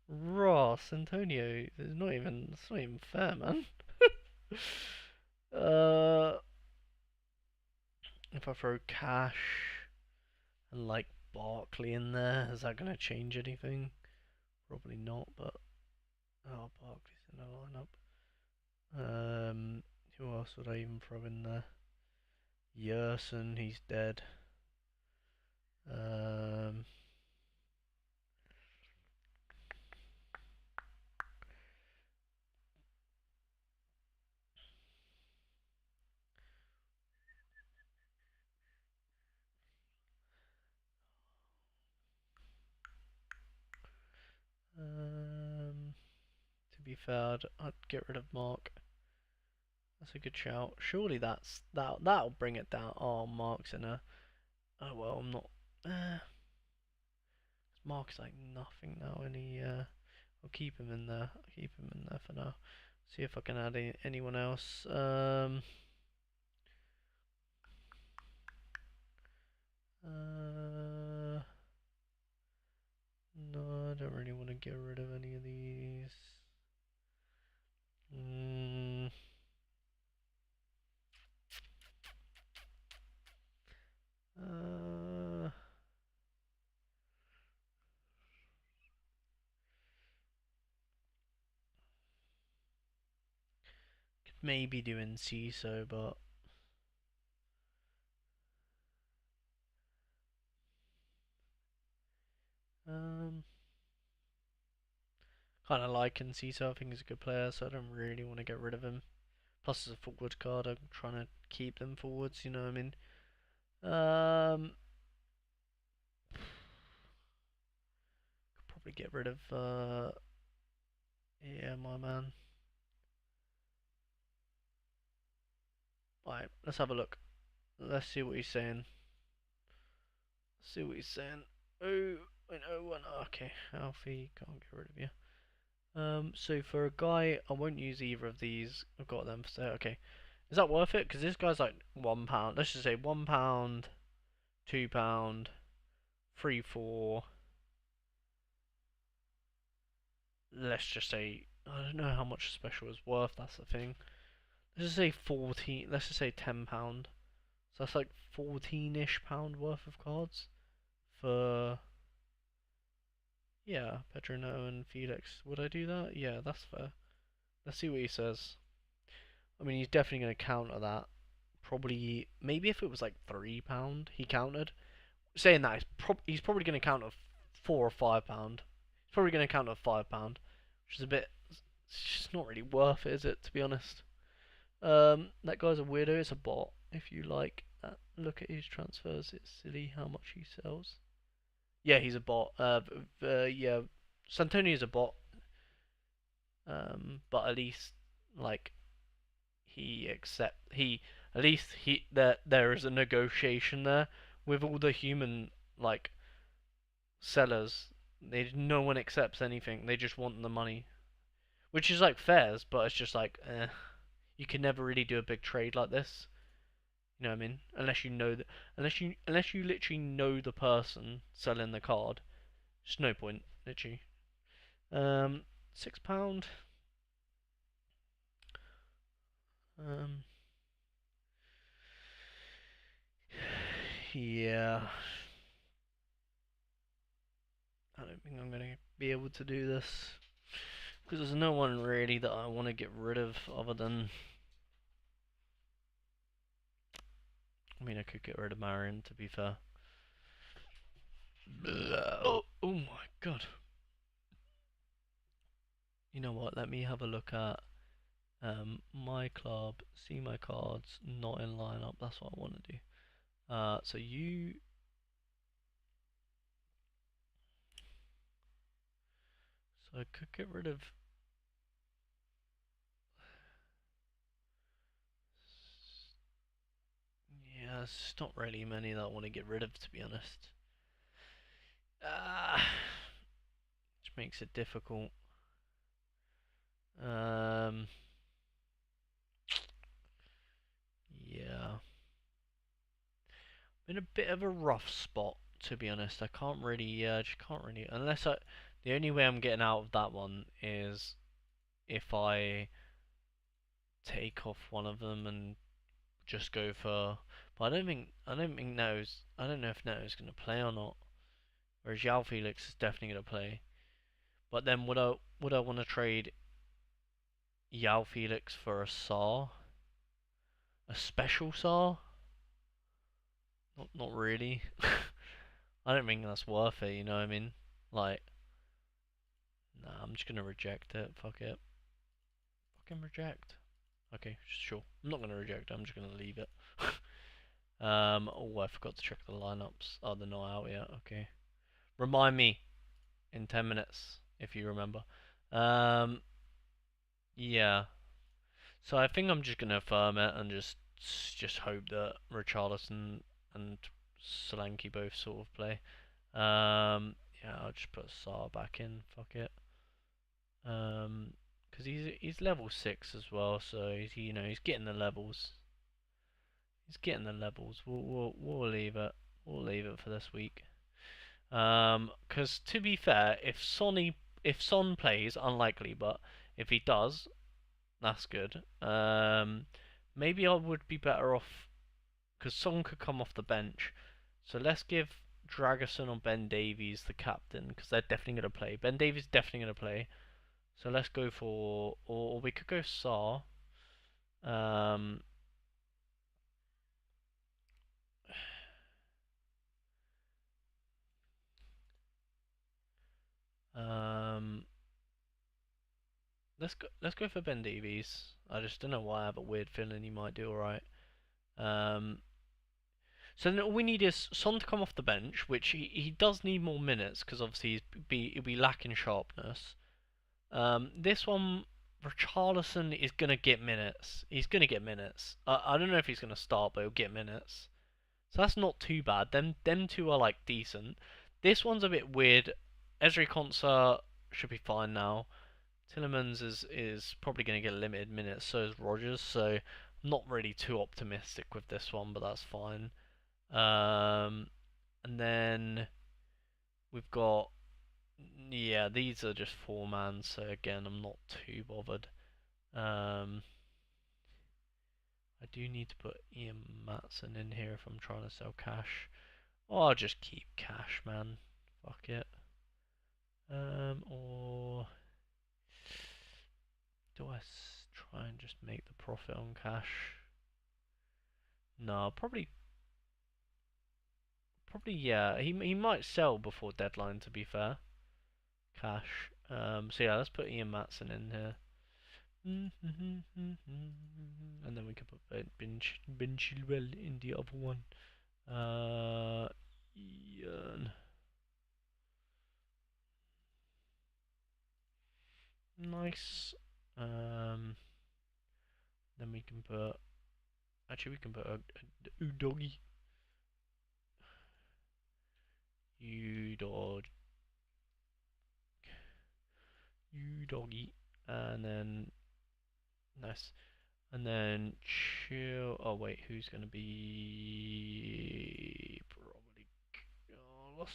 Ross Antonio. It's not even fair, man. uh, if I throw cash and like Barkley in there, is that gonna change anything? Probably not, but oh, Barkley's in the lineup. Who else would I even throw in there? Yerson, he's dead. Um, um, to be fair, I'd get rid of Mark. That's a good shout. Surely that'll bring it down. Oh, Mark's in a. Oh well, I'm not. Uh, Mark's like nothing now, and I'll keep him in there. I'll keep him in there for now. See if I can add anyone else. Uh, no, I don't really want to get rid of any of these. Mm, uh, could maybe do CISO, but um, kind of like CISO. I think he's a good player, so I don't really want to get rid of him. Plus, as a forward card, I'm trying to keep them forwards. You know what I mean? Could probably get rid of yeah, my man. Alright, let's have a look. Let's see what he's saying. See what he's saying. Oh, I know one. Okay, Alfie, can't get rid of you. So for a guy, I won't use either of these. I've got them for sale. Okay, is that worth it? Because this guy's like £1. Let's just say £1, £2, 3, 4. Let's just say I don't know how much a special is worth. That's the thing. Let's just say 14. Let's just say £10. So that's like 14-ish pound worth of cards for yeah, Pedrino and Felix. Would I do that? Yeah, that's fair. Let's see what he says. I mean, he's definitely going to counter that. Probably, maybe if it was like £3, he countered. Saying that, he's probably going to counter £4 or £5. He's probably going to counter £5, which is a bit. It's just not really worth it, is it? To be honest. That guy's a weirdo. It's a bot. If you like, look at his transfers. It's silly how much he sells. Yeah, he's a bot. Yeah, Santoni is a bot. But at least like he at least there is a negotiation there with all the human like sellers. No one accepts anything. They just want the money, which is like fairs, but it's just like you can never really do a big trade like this. You know what I mean? Unless you know that, unless you literally know the person selling the card, there's no point literally. Um, £6. Um, yeah, I don't think I'm gonna be able to do this because there's no one really that I want to get rid of other than. I mean, I could get rid of Marion to be fair. Oh my god. You know what? Let me have a look at my club, see my cards, not in lineup. That's what I want to do. So you. So I could get rid of. Yeah, there's not really many that I want to get rid of, to be honest. Which makes it difficult. Um, yeah. I'm in a bit of a rough spot, to be honest. I can't really, yeah, I just can't really, unless I, the only way I'm getting out of that one is if I take off one of them and just go for, but I don't think Neto's, I don't know if Neto's going to play or not. Whereas Yao Felix is definitely going to play. But then would I want to trade Yao Felix for a Saar? A special Saar? Not really. I don't think that's worth it, you know what I mean? Like, nah, I'm just gonna reject it. Fuck it. Fucking reject. Okay, sure. I'm not gonna reject it, I'm just gonna leave it. Oh, I forgot to check the lineups. Oh, they're not out yet. Okay. Remind me in 10 minutes, if you remember. Um, yeah. So I think I'm just gonna affirm it and just hope that Richarlison and Solanke both sort of play. Yeah, I'll just put Saar back in. Fuck it. Because he's level 6 as well, so he's getting the levels. He's getting the levels. We'll leave it. We'll leave it for this week. Because to be fair, if Son plays, unlikely, but if he does, that's good. Maybe I would be better off because Son could come off the bench. So let's give Draguson or Ben Davies the captain because they're definitely going to play. Ben Davies definitely going to play. So let's go for, or we could go Saar. Um, um, let's go for Ben Davies. I just don't know why I have a weird feeling he might do alright. Um, so then all we need is Son to come off the bench, which he does need more minutes because obviously he'll be lacking sharpness. This one Richarlison is gonna get minutes. He's gonna get minutes. I don't know if he's gonna start, but he'll get minutes. So that's not too bad. Them two are like decent. This one's a bit weird. Ezri Konsa should be fine now. Tillemans is probably going to get limited minutes. So is Rogers. So I'm not really too optimistic with this one, but that's fine. And then we've got, yeah, these are just four man. So again, I'm not too bothered. Um, I do need to put Ian Matson in here if I'm trying to sell cash. Or I'll just keep cash, man. Fuck it. Or do I try and just make the profit on cash? No, probably yeah. He might sell before deadline. To be fair, cash. So yeah, let's put Ian Matson in here. And then we can put Ben Chilwell in the other one. Ian. Nice. Then we can put. Actually, we can put a Udoggy. Udog. Udoggy. And then. Nice. And then chill. Oh, wait, who's going to be. Probably Carlos.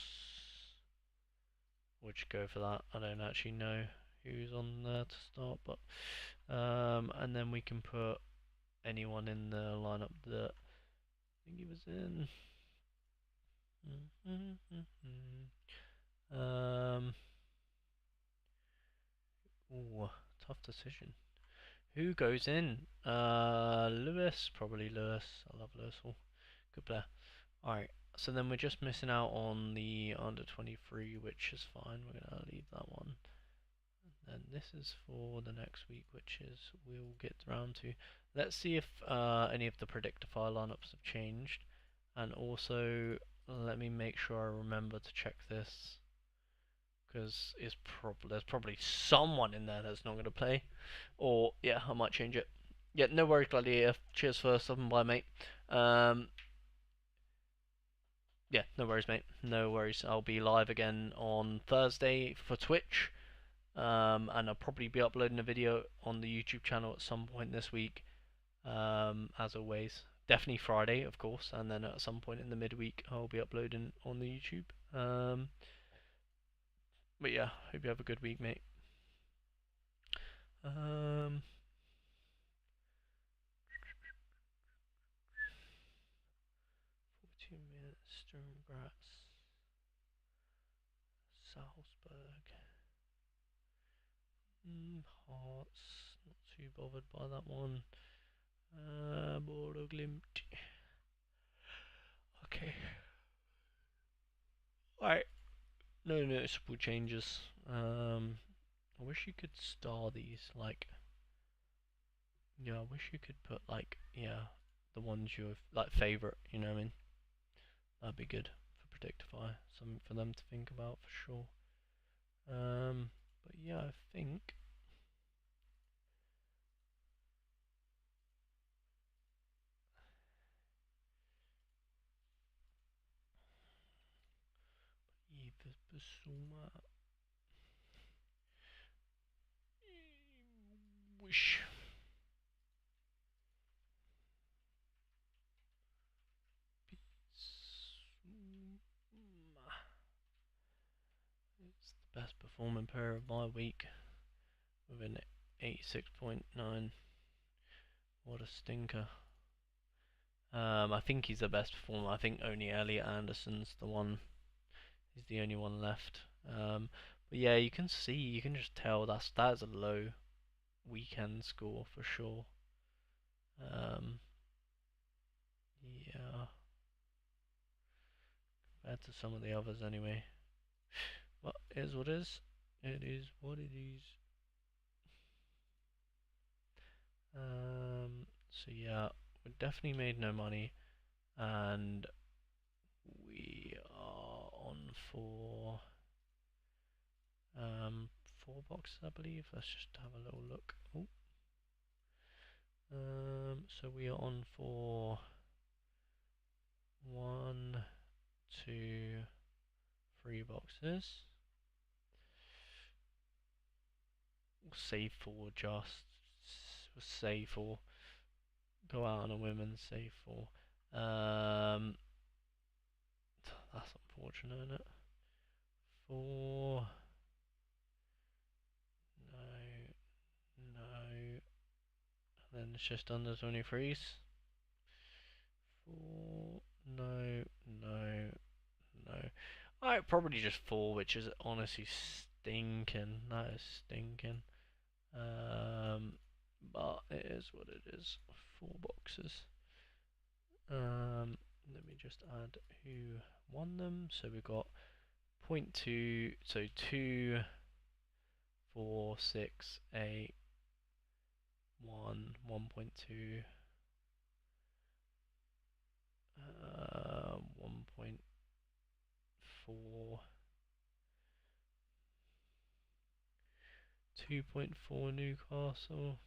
Would you go for that? I don't actually know who's on there to start, but. And then we can put anyone in the lineup that I think he was in. Um, ooh, tough decision. Who goes in? Lewis, probably Lewis. I love Lewis. Oh, good player. Alright, so then we're just missing out on the under 23, which is fine. We're gonna leave that one. And this is for the next week, which is we'll get around to. Let's see if any of the predictify lineups have changed, and also let me make sure I remember to check this because there's probably someone in there that's not going to play, or yeah, I might change it. Yeah, no worries, Gladiator. Cheers for stopping by, mate. Um, yeah, no worries, mate. No worries. I'll be live again on Thursday for Twitch. And I'll probably be uploading a video on the YouTube channel at some point this week. As always, definitely Friday, of course, and then at some point in the midweek, I'll be uploading on the YouTube. But yeah, hope you have a good week, mate. 42 minutes, Sturm Graz, Salzburg, Hearts, not too bothered by that one. Bodo Glimt. Okay. Alright, no noticeable changes. I wish you could star these, like, yeah, I wish you could put, like, yeah, the ones you have, like, favourite, you know what I mean? That'd be good for Predictify, something for them to think about for sure. But yeah, I think wish. It's the best performing player of my week with an 86.9. What a stinker. I think he's the best performer. I think only Elliot Anderson's the one. He's the only one left. But yeah, you can see, you can just tell that's a low weekend score for sure. Yeah, compared to some of the others anyway. But it is what it is. It is what it is. So yeah, we definitely made no money, and we are on for 4 boxes, I believe. Let's just have a little look. Oh. So we are on for 1, 2, 3 boxes. We'll save 4 just. We'll save 4. Go out on a women, save 4. That's unfortunate, isn't it? 4. No. No. And then it's just under 23s. 4. No. No. No. Alright, probably just 4, which is honestly stinking. That is stinking. But it is what it is. 4 boxes. Let me just add who won them. So we got 0.2, so 2, 4, 6, 8, 1, 1.2, 1.4, 2.4 Newcastle.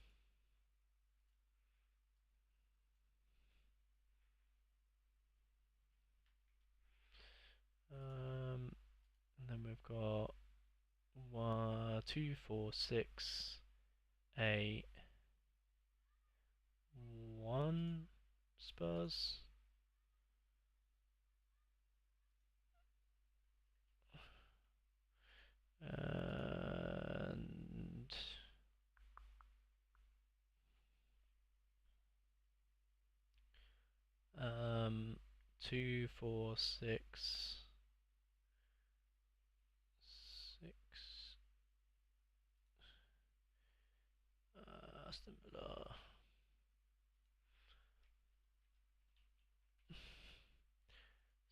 And then we've got 2, 4, 6, 8, 1 Spurs. And 2, 4, 6, 6. Aston Villa.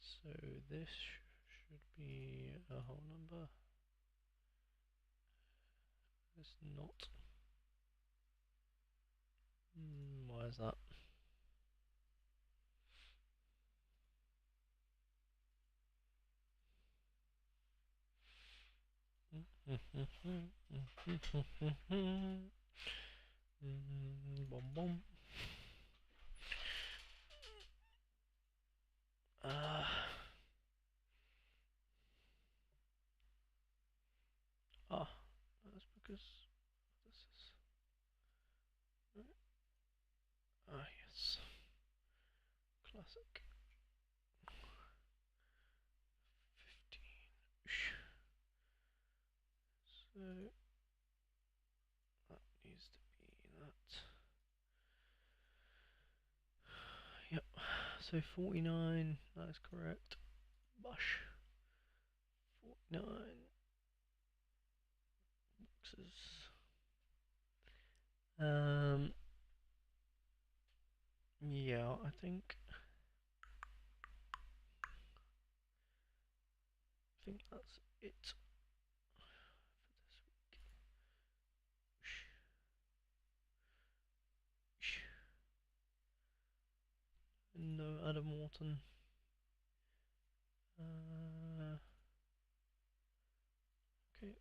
So this should be a whole number. It's not. Why is that? Boom, boom. That's because this is. Yes. Classic. 15. So that needs to be that. Yep. So 49. That is correct. Bush. 49 boxes. Yeah, I think that's it for this week. No Adam Morton. Okay.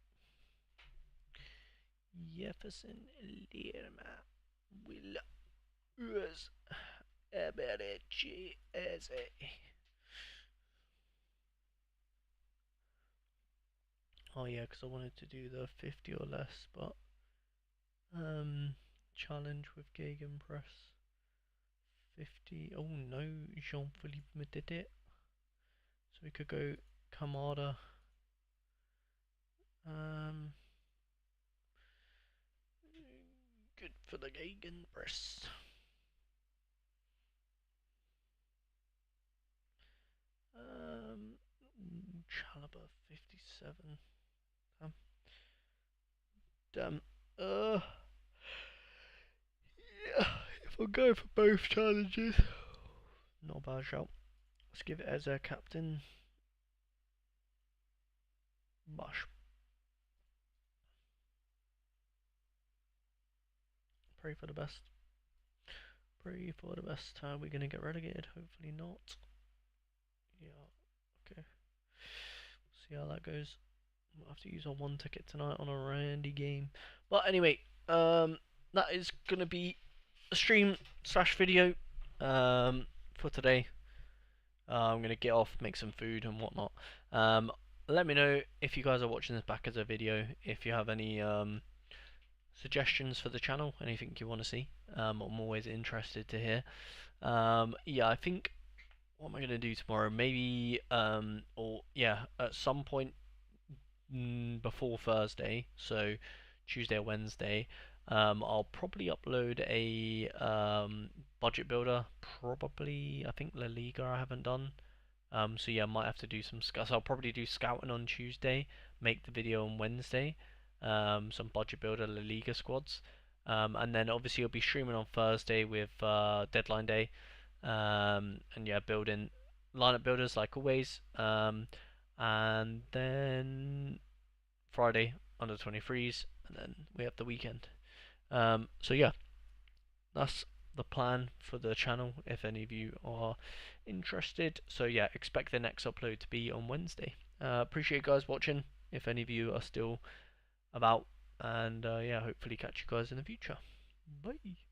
Jefferson Lerma will use Eberici as a. Oh yeah, because I wanted to do the 50 or less, but challenge with Gegenpress. 50. Oh no, Jean-Philippe did it. So we could go Kamada. Good for the Gegenpress. Chalaba 57. Damn. Yeah. If I go for both challenges, not a bad shout. Let's give it as a captain. Bush. Pray for the best. Pray for the best. Are we gonna get relegated? Hopefully not. Yeah. Okay. See how that goes. I'll have to use our one ticket tonight on a Randy game. But anyway, that is gonna be a stream slash video for today. I'm gonna get off, make some food and whatnot. Um, Let me know if you guys are watching this back as a video. If you have any suggestions for the channel, anything you want to see. I'm always interested to hear. Yeah, I think what am I gonna do tomorrow? Maybe or yeah, at some point before Thursday, so Tuesday or Wednesday, I'll probably upload a budget builder. Probably, I think La Liga I haven't done. So yeah, I might have to do some scouts. I'll probably do scouting on Tuesday, make the video on Wednesday. Some budget builder La Liga squads. And then obviously I'll be streaming on Thursday with deadline day. And yeah, building lineup builders like always. And then Friday under 23s, and then we have the weekend. So yeah, that's the plan for the channel if any of you are interested. So yeah, expect the next upload to be on Wednesday. Appreciate you guys watching if any of you are still about, and yeah, hopefully catch you guys in the future. Bye.